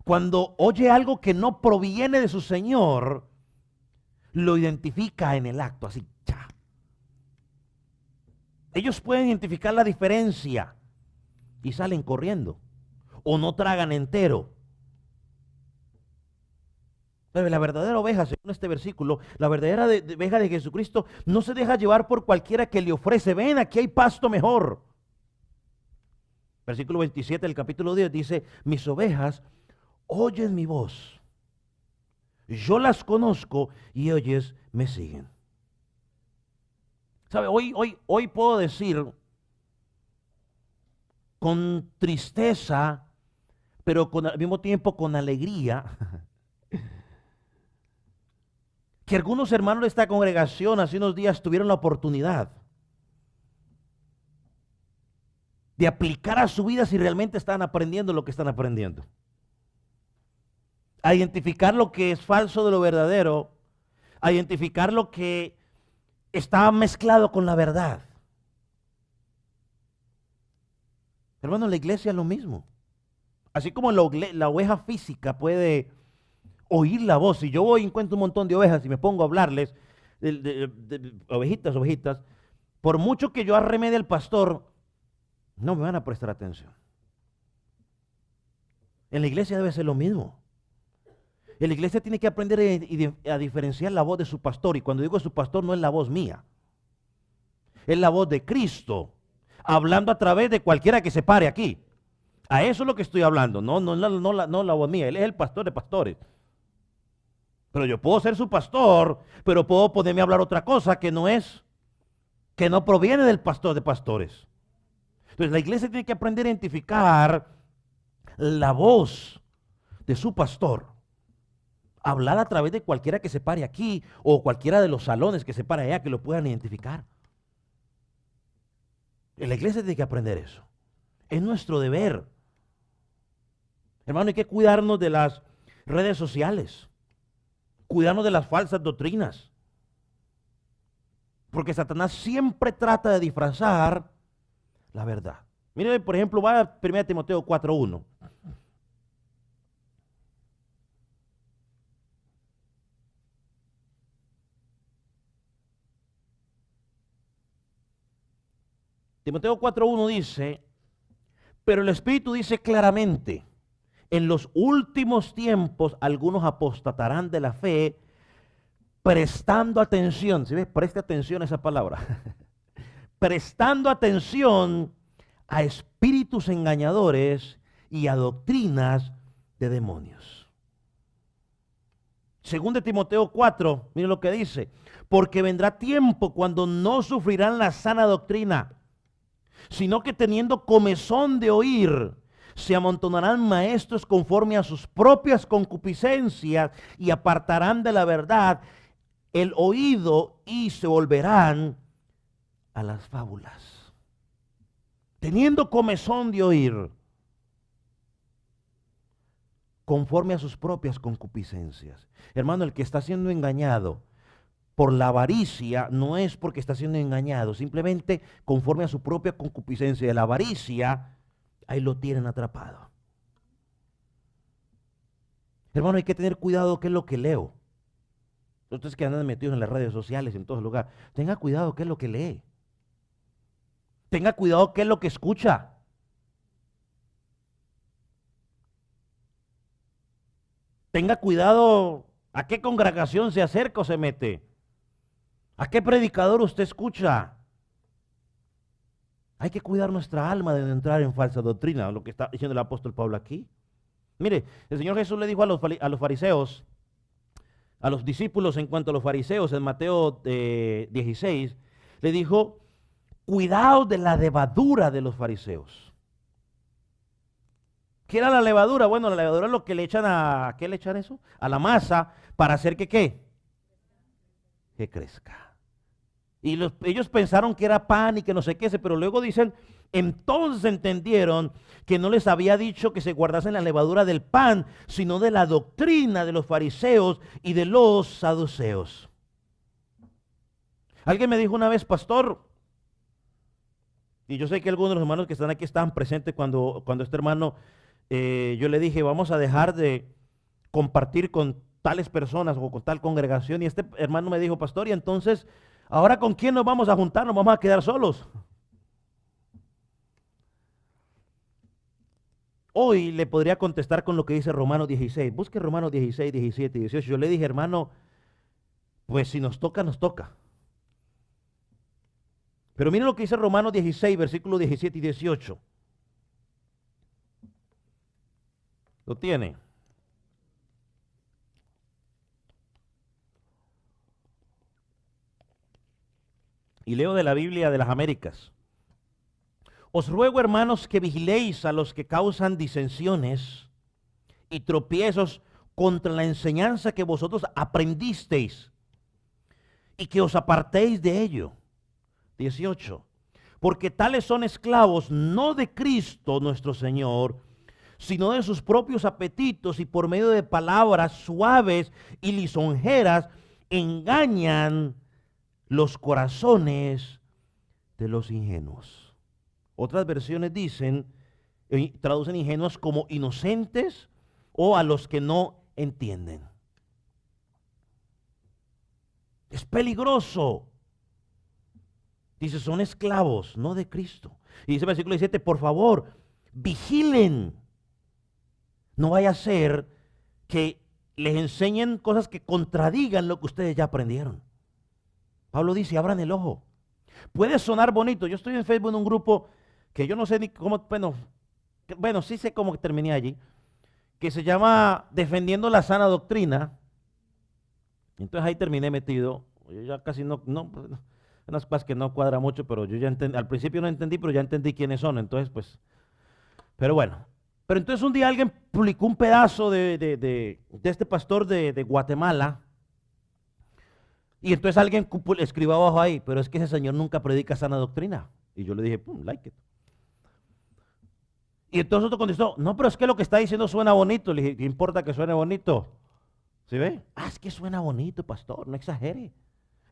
cuando oye algo que no proviene de su Señor, lo identifica en el acto, así, ya. Ellos pueden identificar la diferencia y salen corriendo, o no tragan entero. La verdadera oveja, según este versículo, la verdadera oveja de Jesucristo no se deja llevar por cualquiera que le ofrece. Ven, aquí hay pasto mejor. Versículo 27 del capítulo 10 dice, mis ovejas oyen mi voz. Yo las conozco y ellas me siguen. ¿Sabe? Hoy puedo decir con tristeza, pero al mismo tiempo con alegría, que algunos hermanos de esta congregación hace unos días tuvieron la oportunidad de aplicar a su vida si realmente están aprendiendo lo que están aprendiendo. A identificar lo que es falso de lo verdadero, a identificar lo que está mezclado con la verdad. Hermano, la iglesia es lo mismo. Así como la oveja física puede oír la voz. Si yo voy y encuentro un montón de ovejas y me pongo a hablarles, de ovejitas, por mucho que yo arremedie al pastor, no me van a prestar atención. En la iglesia debe ser lo mismo. En la iglesia tiene que aprender a diferenciar la voz de su pastor. Y cuando digo su pastor, no es la voz mía. Es la voz de Cristo, hablando a través de cualquiera que se pare aquí. A eso es lo que estoy hablando, no la voz mía. Él es el pastor de pastores. Pero yo puedo ser su pastor, pero puedo ponerme a hablar otra cosa que no proviene del pastor de pastores. Entonces la iglesia tiene que aprender a identificar la voz de su pastor. Hablar a través de cualquiera que se pare aquí o cualquiera de los salones que se pare allá, que lo puedan identificar. En la iglesia tiene que aprender eso. Es nuestro deber. Hermano, hay que cuidarnos de las redes sociales. Cuidarnos de las falsas doctrinas. Porque Satanás siempre trata de disfrazar la verdad. Mire, por ejemplo, va a 1 Timoteo 4:1. Timoteo 4:1 dice, pero el Espíritu dice claramente, en los últimos tiempos algunos apostatarán de la fe, prestando atención, ¿sí ves? Preste atención a esa palabra, prestando atención a espíritus engañadores y a doctrinas de demonios. Según de Timoteo 4, mire lo que dice, porque vendrá tiempo cuando no sufrirán la sana doctrina, sino que teniendo comezón de oír, se amontonarán maestros conforme a sus propias concupiscencias y apartarán de la verdad el oído y se volverán a las fábulas. Teniendo comezón de oír, conforme a sus propias concupiscencias. Hermano, el que está siendo engañado por la avaricia no es porque está siendo engañado, simplemente conforme a su propia concupiscencia. De la avaricia, ahí lo tienen atrapado. Hermano, hay que tener cuidado qué es lo que leo. Ustedes que andan metidos en las redes sociales, en todo lugar, tenga cuidado qué es lo que lee. Tenga cuidado qué es lo que escucha. Tenga cuidado a qué congregación se acerca o se mete. ¿A qué predicador usted escucha? Hay que cuidar nuestra alma de no entrar en falsa doctrina, lo que está diciendo el apóstol Pablo aquí. Mire, el Señor Jesús le dijo a los fariseos, a los discípulos en cuanto a los fariseos, en Mateo 16, le dijo, cuidado de la levadura de los fariseos. ¿Qué era la levadura? Bueno, la levadura es lo que le echan a, ¿qué le echan eso? A la masa para hacer que ¿qué? Que crezca. Y ellos pensaron que era pan y que no sé qué, pero luego dicen, entonces entendieron que no les había dicho que se guardasen la levadura del pan, sino de la doctrina de los fariseos y de los saduceos. Alguien me dijo una vez, pastor, y yo sé que algunos de los hermanos que están aquí estaban presentes cuando este hermano, yo le dije, vamos a dejar de compartir con tales personas o con tal congregación, y este hermano me dijo, pastor, y entonces, ¿ahora con quién nos vamos a juntar? ¿Nos vamos a quedar solos? Hoy le podría contestar con lo que dice Romanos 16. Busque Romanos 16, 17 y 18. Yo le dije, hermano, pues si nos toca, nos toca. Pero miren lo que dice Romanos 16, versículos 17 y 18. ¿Lo tiene? Y leo de la Biblia de las Américas. Os ruego, hermanos, que vigiléis a los que causan disensiones y tropiezos contra la enseñanza que vosotros aprendisteis y que os apartéis de ello. 18. Porque tales son esclavos no de Cristo nuestro Señor, sino de sus propios apetitos, y por medio de palabras suaves y lisonjeras engañan los corazones de los ingenuos. Otras versiones dicen, traducen ingenuos como inocentes o a los que no entienden. Es peligroso. Dice, son esclavos, no de Cristo. Y dice el versículo 17, por favor, vigilen. No vaya a ser que les enseñen cosas que contradigan lo que ustedes ya aprendieron. Pablo dice, abran el ojo. Puede sonar bonito. Yo estoy en Facebook en un grupo que yo no sé ni cómo, bueno, sí sé cómo terminé allí, que se llama Defendiendo la Sana Doctrina. Entonces ahí terminé metido. Yo ya casi no unas cosas que no cuadra mucho, pero yo ya entendí, al principio no entendí, pero ya entendí quiénes son, entonces pues, pero bueno. Pero entonces un día alguien publicó un pedazo de este pastor de Guatemala, y entonces alguien escribió abajo ahí, pero es que ese señor nunca predica sana doctrina. Y yo le dije, like it. Y entonces otro contestó, no, pero es que lo que está diciendo suena bonito. Le dije, ¿qué importa que suene bonito? ¿Sí ve? Ah, es que suena bonito, pastor, no exagere.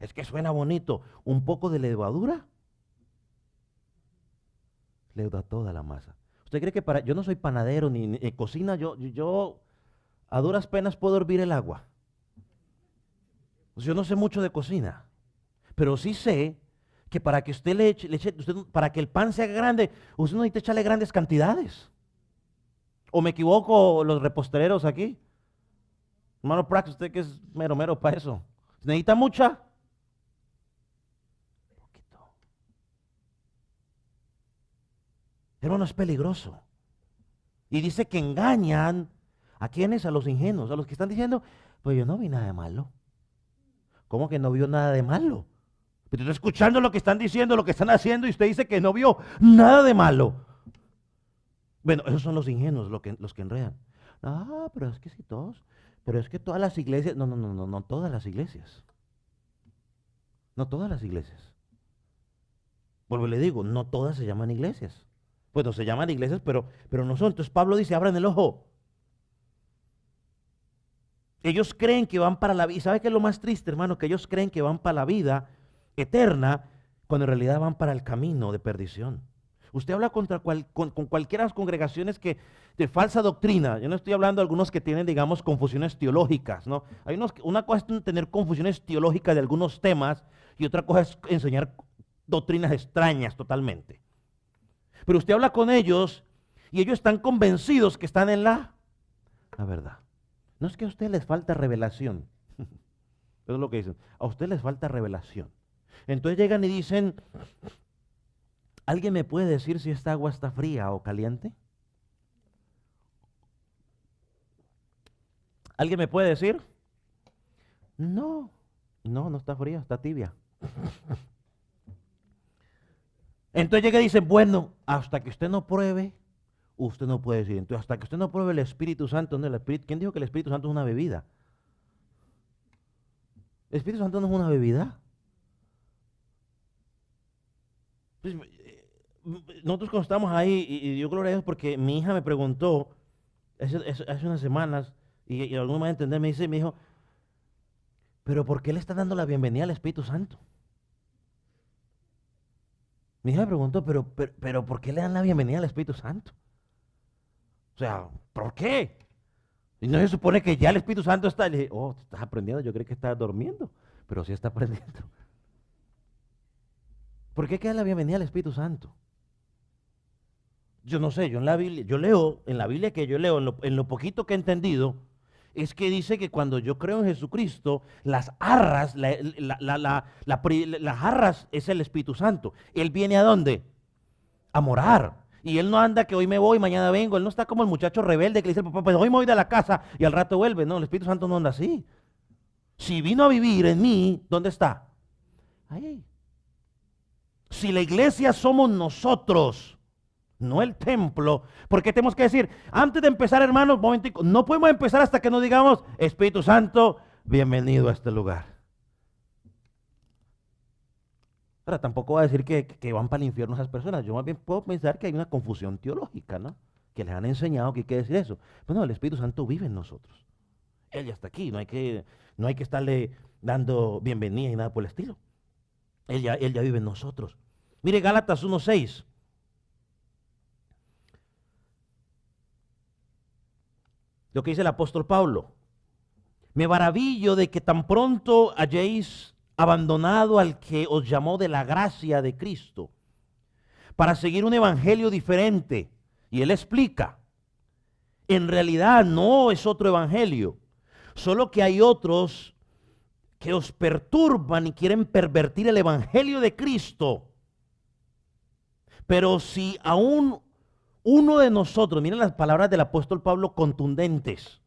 Es que suena bonito. Un poco de levadura leuda toda la masa. ¿Usted cree que yo no soy panadero ni cocina? Yo a duras penas puedo hervir el agua. Yo no sé mucho de cocina, pero sí sé que para que usted le eche para que el pan sea grande, usted no necesita echarle grandes cantidades. ¿O me equivoco los reposteros aquí? Hermano Prax, usted que es mero para eso. ¿Necesita mucha? Poquito. Hermano, es peligroso. Y dice que engañan a quienes, a los ingenuos, a los que están diciendo, pues yo no vi nada de malo. ¿Cómo que no vio nada de malo? Pero estoy escuchando lo que están diciendo, lo que están haciendo, y usted dice que no vio nada de malo. Bueno, esos son los ingenuos, los que enredan. Ah, pero es que sí, todos. Pero es que todas las iglesias, no todas las iglesias. No todas las iglesias. Vuelvo y le digo, no todas se llaman iglesias. Bueno, se llaman iglesias, pero no son. Entonces Pablo dice, abran el ojo. Ellos creen que van para la vida. ¿Y sabe qué es lo más triste, hermano? Que ellos creen que van para la vida eterna, cuando en realidad van para el camino de perdición. Usted habla con cualquiera de las congregaciones de falsa doctrina. Yo no estoy hablando de algunos que tienen, digamos, confusiones teológicas, ¿no? Una cosa es tener confusiones teológicas de algunos temas y otra cosa es enseñar doctrinas extrañas totalmente. Pero usted habla con ellos y ellos están convencidos que están en la verdad. No es que a usted les falta revelación. Eso es lo que dicen. A usted les falta revelación. Entonces llegan y dicen, ¿alguien me puede decir si esta agua está fría o caliente? ¿Alguien me puede decir? No está fría, está tibia. Entonces llega y dice, bueno, hasta que usted no pruebe, usted no puede decir. Entonces, hasta que usted no pruebe el Espíritu Santo, ¿quién dijo que el Espíritu Santo es una bebida? El Espíritu Santo no es una bebida. Pues, nosotros cuando estamos ahí, y yo gloria a Dios porque mi hija me preguntó hace unas semanas, y alguna manera de entender, me dijo, pero ¿por qué le está dando la bienvenida al Espíritu Santo? Mi hija me preguntó, pero ¿por qué le dan la bienvenida al Espíritu Santo? O sea, ¿por qué? Y no se supone que ya el Espíritu Santo está. Le dije, estás aprendiendo, yo creí que estabas durmiendo, pero sí está aprendiendo. ¿Por qué queda la bienvenida al Espíritu Santo? Yo no sé, yo en la Biblia, en la Biblia que yo leo, en lo poquito que he entendido, es que dice que cuando yo creo en Jesucristo, las arras, las arras es el Espíritu Santo. Él viene ¿a dónde? A morar. Y él no anda que hoy me voy, mañana vengo. Él no está como el muchacho rebelde que le dice, papá, pues hoy me voy de la casa y al rato vuelve. No, el Espíritu Santo no anda así. Si vino a vivir en mí, ¿dónde está? Ahí. Si la iglesia somos nosotros, no el templo, porque tenemos que decir, antes de empezar, hermanos, momentico, no podemos empezar hasta que nos digamos, Espíritu Santo, bienvenido a este lugar. Ahora, tampoco va a decir que van para el infierno esas personas. Yo más bien puedo pensar que hay una confusión teológica, ¿no? Que les han enseñado que hay que decir eso. Pero no, el Espíritu Santo vive en nosotros. Él ya está aquí, no hay que estarle dando bienvenida y nada por el estilo. Él ya vive en nosotros. Mire Gálatas 1:6. Lo que dice el apóstol Pablo. Me maravillo de que tan pronto hayáis abandonado al que os llamó de la gracia de Cristo para seguir un evangelio diferente. Y él explica, en realidad no es otro evangelio, solo que hay otros que os perturban y quieren pervertir el evangelio de Cristo. Pero si aún uno de nosotros, miren las palabras del apóstol Pablo contundentes,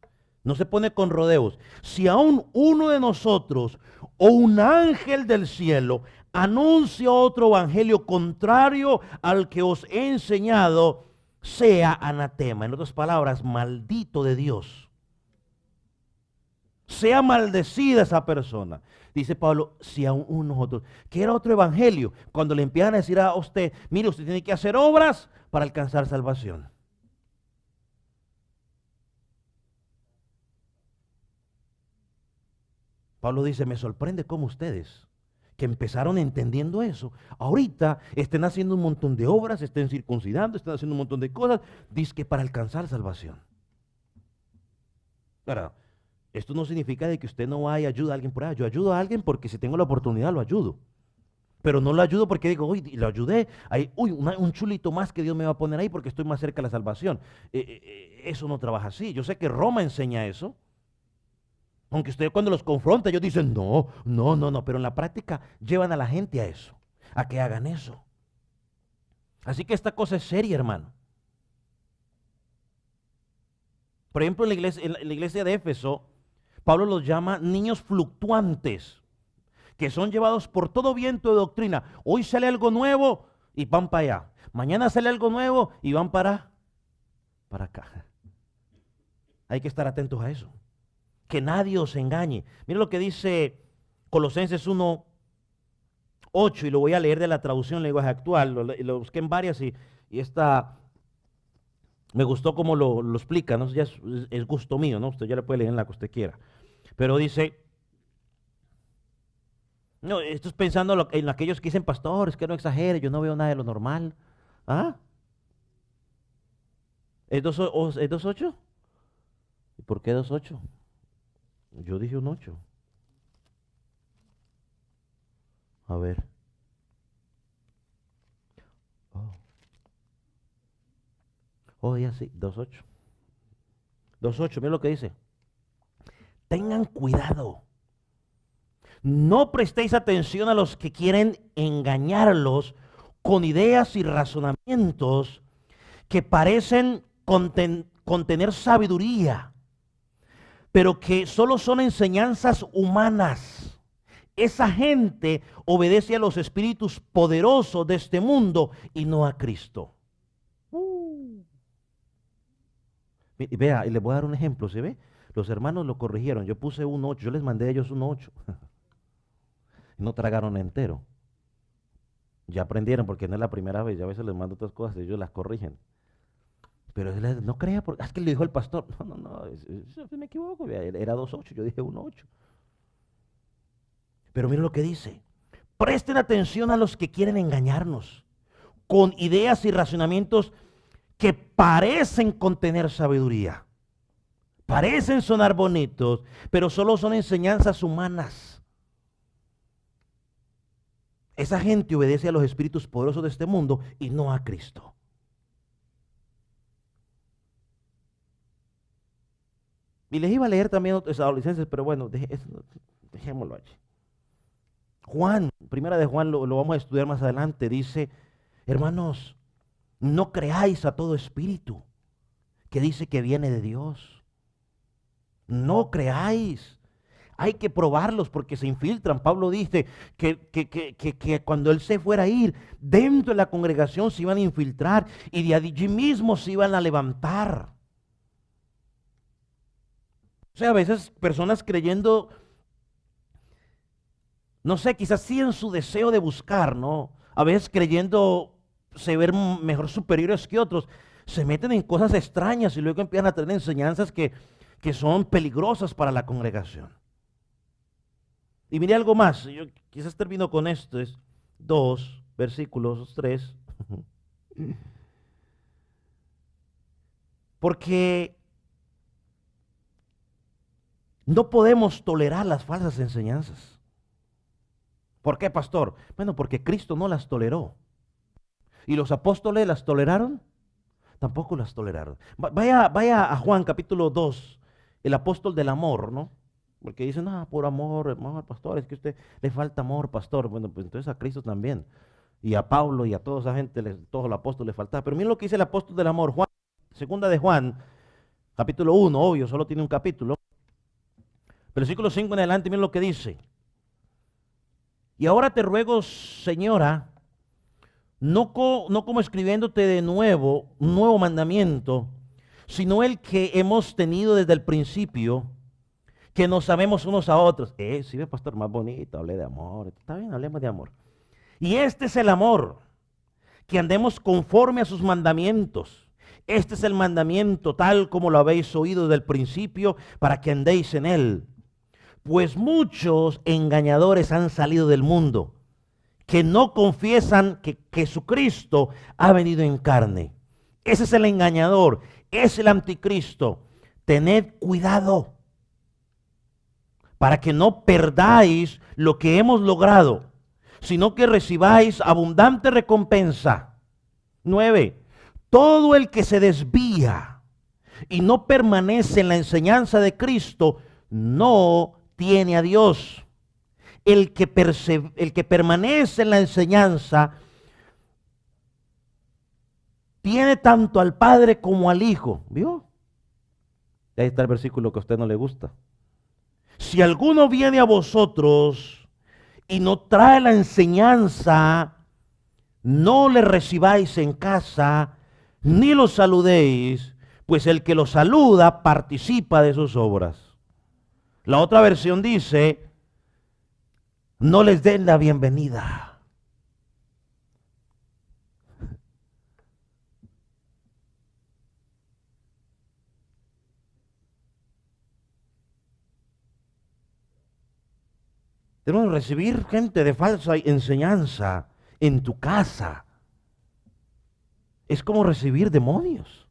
no se pone con rodeos. Si aún uno de nosotros o un ángel del cielo anuncia otro evangelio contrario al que os he enseñado, sea anatema. En otras palabras, maldito de Dios. Sea maldecida esa persona. Dice Pablo, si aún uno de nosotros, que era otro evangelio, cuando le empiezan a decir a usted, mire, usted tiene que hacer obras para alcanzar salvación. Pablo dice, me sorprende cómo ustedes, que empezaron entendiendo eso, ahorita estén haciendo un montón de obras, estén circuncidando, estén haciendo un montón de cosas, dice que para alcanzar salvación. Ahora, esto no significa de que usted no vaya y ayuda a alguien por ahí. Yo ayudo a alguien porque si tengo la oportunidad lo ayudo. Pero no lo ayudo porque digo, uy, lo ayudé, un chulito más que Dios me va a poner ahí porque estoy más cerca de la salvación. Eso no trabaja así. Yo sé que Roma enseña eso. Aunque usted cuando los confronta, ellos dicen, no, pero en la práctica llevan a la gente a eso, a que hagan eso. Así que esta cosa es seria, hermano. Por ejemplo, en la iglesia de Éfeso, Pablo los llama niños fluctuantes, que son llevados por todo viento de doctrina. Hoy sale algo nuevo y van para allá. Mañana sale algo nuevo y van para acá. Hay que estar atentos a eso. Que nadie os engañe. Mira lo que dice Colosenses 1:8, y lo voy a leer de la traducción en lenguaje actual. Lo busqué en varias y esta me gustó cómo lo explica, ¿no? Ya es gusto mío, ¿no? Usted ya le puede leer en la que usted quiera. Pero dice, no, esto es pensando en aquellos que dicen, pastores, que no exagere, yo no veo nada de lo normal. ¿Ah? ¿Es 2:8? ¿Y por qué 2:8? Yo dije un 8. A ver. Oh, ya sí, 2:8. 2:8, mira lo que dice. Tengan cuidado. No prestéis atención a los que quieren engañarlos con ideas y razonamientos que parecen contener sabiduría, pero que solo son enseñanzas humanas. Esa gente obedece a los espíritus poderosos de este mundo y no a Cristo. Y vea, y les voy a dar un ejemplo, ¿se ve? Los hermanos lo corrigieron, yo puse un 8, yo les mandé a ellos un 8. No tragaron entero. Ya aprendieron porque no es la primera vez, ya a veces les mando otras cosas y ellos las corrigen. Pero no crea, porque es que le dijo el pastor, no, me equivoco, era 2:8, yo dije 1:8. Pero miren lo que dice, presten atención a los que quieren engañarnos con ideas y razonamientos que parecen contener sabiduría, parecen sonar bonitos, pero solo son enseñanzas humanas. Esa gente obedece a los espíritus poderosos de este mundo y no a Cristo. Y les iba a leer también otros adolescentes, pero bueno, dejémoslo allí. Primera de Juan, lo vamos a estudiar más adelante, dice, hermanos, no creáis a todo espíritu que dice que viene de Dios. No creáis. Hay que probarlos porque se infiltran. Pablo dice que cuando él se fuera a ir, dentro de la congregación se iban a infiltrar y de allí mismo se iban a levantar. O sea, a veces personas creyendo, no sé, quizás sí en su deseo de buscar, ¿no? A veces creyendo se ver mejor superiores que otros, se meten en cosas extrañas y luego empiezan a tener enseñanzas que son peligrosas para la congregación. Y mire algo más, yo quizás termino con esto, es 2 versículos 3. Porque no podemos tolerar las falsas enseñanzas. ¿Por qué, pastor? Bueno, porque Cristo no las toleró. ¿Y los apóstoles las toleraron? Tampoco las toleraron. Vaya a Juan capítulo 2, el apóstol del amor, ¿no? Porque dicen, por amor, pastor, es que a usted le falta amor, pastor. Bueno, pues entonces a Cristo también. Y a Pablo y a toda esa gente, todos los apóstoles les faltaba. Pero miren lo que dice el apóstol del amor, Juan, segunda de Juan, capítulo 1, obvio, solo tiene un capítulo. Versículo 5 en adelante, miren lo que dice. Y ahora te ruego, señora, no como escribiéndote de nuevo, un nuevo mandamiento, sino el que hemos tenido desde el principio, que nos amemos unos a otros. Sí, ve, pastor, más bonito, hablé de amor. Está bien, hablemos de amor. Y este es el amor, que andemos conforme a sus mandamientos. Este es el mandamiento tal como lo habéis oído desde el principio, para que andéis en él. Pues muchos engañadores han salido del mundo, que no confiesan que Jesucristo ha venido en carne. Ese es el engañador, es el anticristo. Tened cuidado para que no perdáis lo que hemos logrado, sino que recibáis abundante recompensa. 9. Todo el que se desvía y no permanece en la enseñanza de Cristo, no tiene a Dios. El que permanece en la enseñanza tiene tanto al Padre como al Hijo. ¿Vio? Ahí está el versículo que a usted no le gusta. Si alguno viene a vosotros y no trae la enseñanza, no le recibáis en casa, ni lo saludéis, pues el que lo saluda participa de sus obras. La otra versión dice, no les den la bienvenida. Tenemos que recibir gente de falsa enseñanza en tu casa. Es como recibir demonios.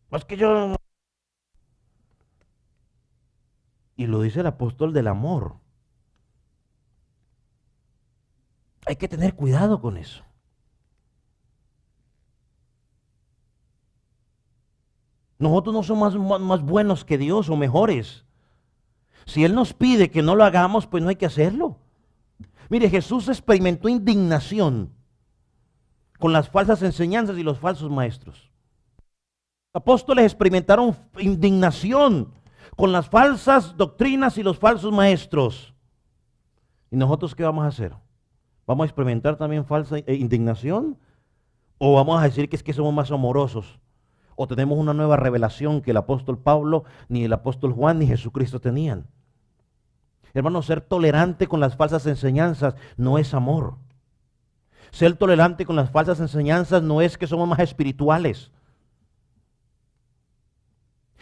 Pues que yo... Y lo dice el apóstol del amor. Hay que tener cuidado con eso. Nosotros no somos más buenos que Dios o mejores. Si Él nos pide que no lo hagamos, pues no hay que hacerlo. Mire, Jesús experimentó indignación con las falsas enseñanzas y los falsos maestros. Los apóstoles experimentaron indignación con las falsas doctrinas y los falsos maestros. ¿Y nosotros qué vamos a hacer? ¿Vamos a experimentar también falsa indignación? ¿O vamos a decir que es que somos más amorosos? ¿O tenemos una nueva revelación que el apóstol Pablo, ni el apóstol Juan, ni Jesucristo tenían? Hermano, ser tolerante con las falsas enseñanzas no es amor. Ser tolerante con las falsas enseñanzas no es que somos más espirituales.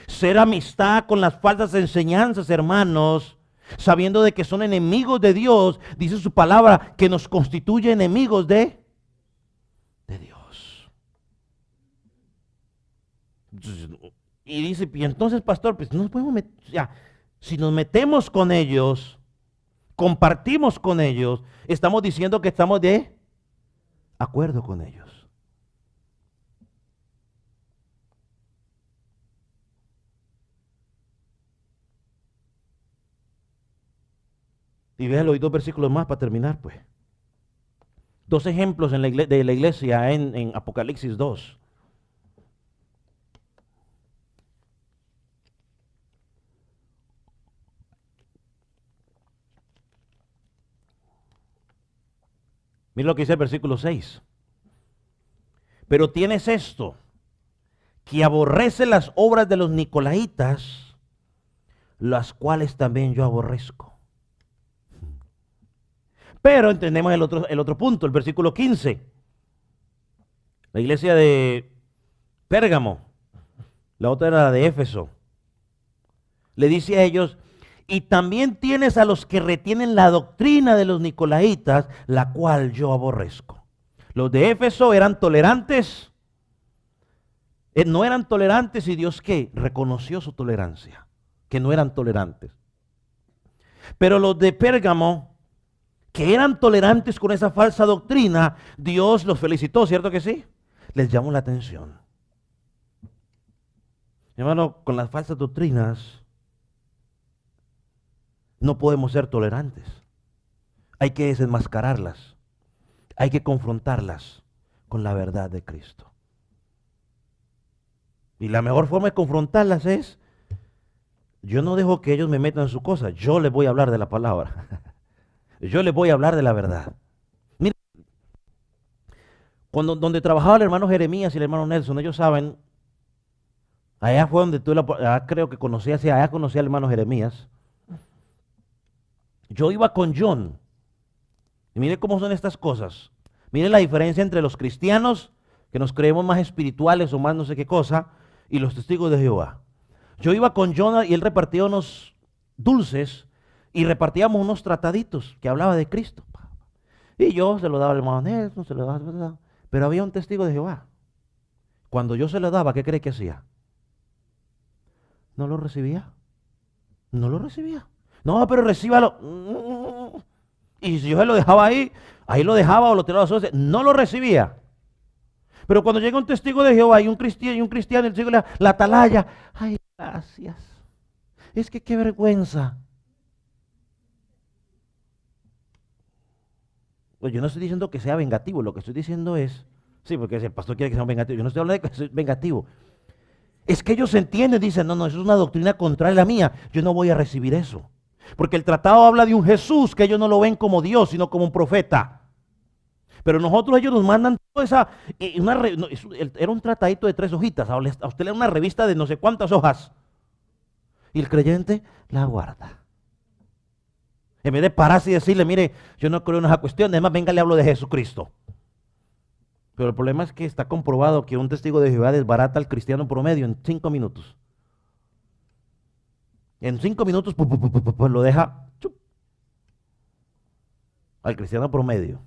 Ser amistad con las falsas enseñanzas, hermanos, sabiendo de que son enemigos de Dios, dice su palabra, que nos constituye enemigos de Dios. Y dice, y entonces, pastor, pues no nos podemos meter, ya, si nos metemos con ellos, compartimos con ellos, estamos diciendo que estamos de acuerdo con ellos. Y véalo, hay 2 versículos más para terminar, pues. 2 ejemplos de la iglesia en Apocalipsis 2. Mira lo que dice el versículo 6. Pero tienes esto, que aborrece las obras de los nicolaitas, las cuales también yo aborrezco. Pero entendemos el otro punto, el versículo 15. La iglesia de Pérgamo, la otra era la de Éfeso. Le dice a ellos, y también tienes a los que retienen la doctrina de los nicolaitas, la cual yo aborrezco. Los de Éfeso eran tolerantes. No eran tolerantes y Dios ¿qué? Reconoció su tolerancia, que no eran tolerantes. Pero los de Pérgamo, que eran tolerantes con esa falsa doctrina, Dios los felicitó, ¿cierto que sí? Les llamó la atención. Hermano, con las falsas doctrinas no podemos ser tolerantes. Hay que desenmascararlas. Hay que confrontarlas con la verdad de Cristo. Y la mejor forma de confrontarlas es, yo no dejo que ellos me metan en su cosa, yo les voy a hablar de la palabra. Yo les voy a hablar de la verdad. Mira, donde trabajaba el hermano Jeremías y el hermano Nelson, ellos saben, allá fue donde allá creo que allá conocí al hermano Jeremías. Yo iba con John. Y mire cómo son estas cosas. Mire la diferencia entre los cristianos, que nos creemos más espirituales o más no sé qué cosa, y los testigos de Jehová. Yo iba con John y él repartía unos dulces y repartíamos unos trataditos que hablaba de Cristo. Y yo se lo daba al hermano Nelson, se lo daba, pero había un testigo de Jehová. Cuando yo se lo daba, ¿qué cree que hacía? No lo recibía. No lo recibía. No, pero recíbalo. Y si yo se lo dejaba ahí lo dejaba o lo tiraba a la no lo recibía. Pero cuando llega un testigo de Jehová y un cristiano, el testigo la atalaya, ay, gracias. Es que qué vergüenza. Pues yo no estoy diciendo que sea vengativo, lo que estoy diciendo es Sí, porque si el pastor quiere que sea vengativo, yo no estoy hablando de que soy vengativo. Es que ellos entienden, dicen, no, eso es una doctrina contraria a la mía, yo no voy a recibir eso. Porque el tratado habla de un Jesús que ellos no lo ven como Dios, sino como un profeta. Pero nosotros, ellos nos mandan toda esa, era un tratadito de 3 hojitas, a usted le da una revista de no sé cuántas hojas. Y el creyente la guarda. En vez de pararse y decirle, mire, yo no creo en esa cuestión, además venga, le hablo de Jesucristo. Pero el problema es que está comprobado que un testigo de Jehová desbarata al cristiano promedio en 5 minutos. En 5 minutos pues lo deja chup, al cristiano promedio.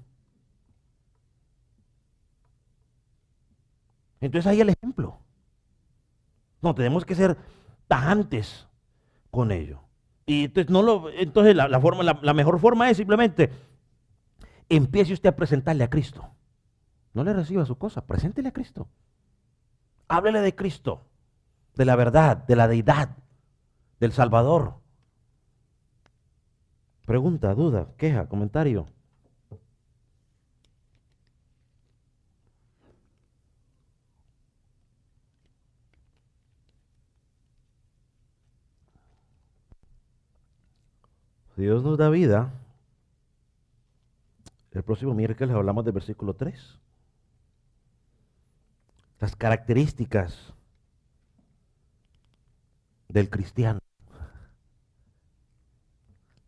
Entonces ahí el ejemplo. No, tenemos que ser tajantes con ello. Y entonces, entonces la mejor forma es simplemente empiece usted a presentarle a Cristo. No le reciba su cosa, preséntele a Cristo. Háblele de Cristo, de la verdad, de la deidad, del Salvador. Pregunta, duda, queja, comentario. Dios nos da vida. El próximo miércoles hablamos del versículo 3. Las características del cristiano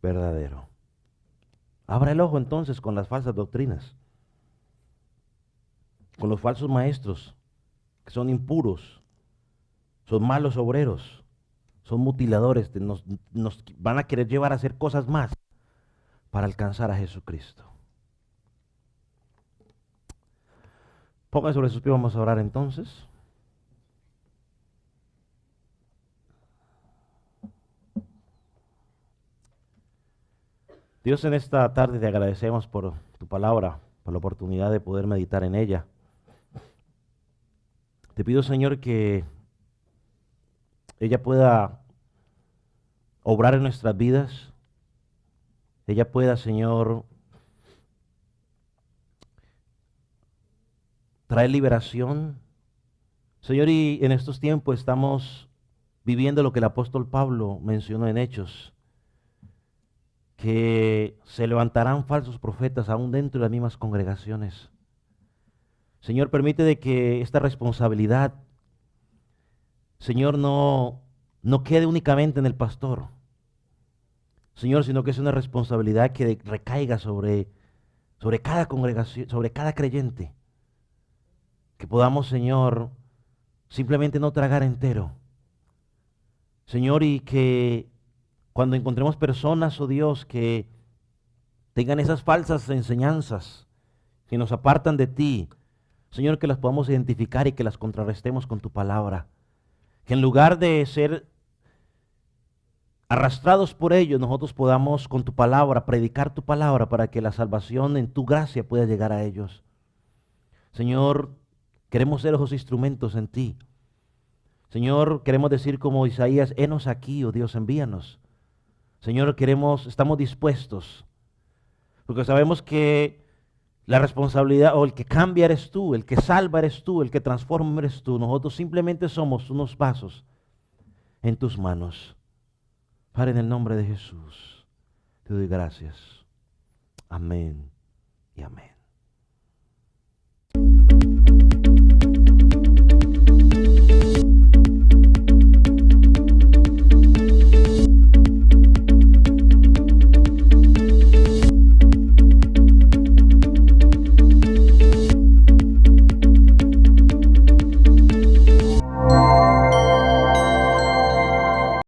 verdadero. Abra el ojo entonces con las falsas doctrinas, con los falsos maestros que son impuros, son malos obreros, son mutiladores, nos van a querer llevar a hacer cosas más para alcanzar a Jesucristo. Pongan sobre sus pies, vamos a orar entonces. Dios, en esta tarde te agradecemos por tu palabra, por la oportunidad de poder meditar en ella. Te pido, Señor, que ella pueda obrar en nuestras vidas. Ella pueda, Señor, traer liberación. Señor, y en estos tiempos estamos viviendo lo que el apóstol Pablo mencionó en Hechos, que se levantarán falsos profetas aún dentro de las mismas congregaciones. Señor, permite de que esta responsabilidad, Señor, no quede únicamente en el pastor, Señor, sino que es una responsabilidad que recaiga sobre cada congregación, sobre cada creyente. Que podamos, Señor, simplemente no tragar entero. Señor, y que cuando encontremos personas, oh Dios, que tengan esas falsas enseñanzas, que nos apartan de ti, Señor, que las podamos identificar y que las contrarrestemos con tu palabra. Que en lugar de ser arrastrados por ellos, nosotros podamos con tu palabra, predicar tu palabra para que la salvación en tu gracia pueda llegar a ellos. Señor, queremos ser esos instrumentos en ti. Señor, queremos decir como Isaías, henos aquí, oh Dios, envíanos. Señor, estamos dispuestos, porque sabemos que la responsabilidad, o el que cambia eres tú, el que salva eres tú, el que transforma eres tú. Nosotros simplemente somos unos vasos en tus manos. Padre, en el nombre de Jesús, te doy gracias. Amén y amén.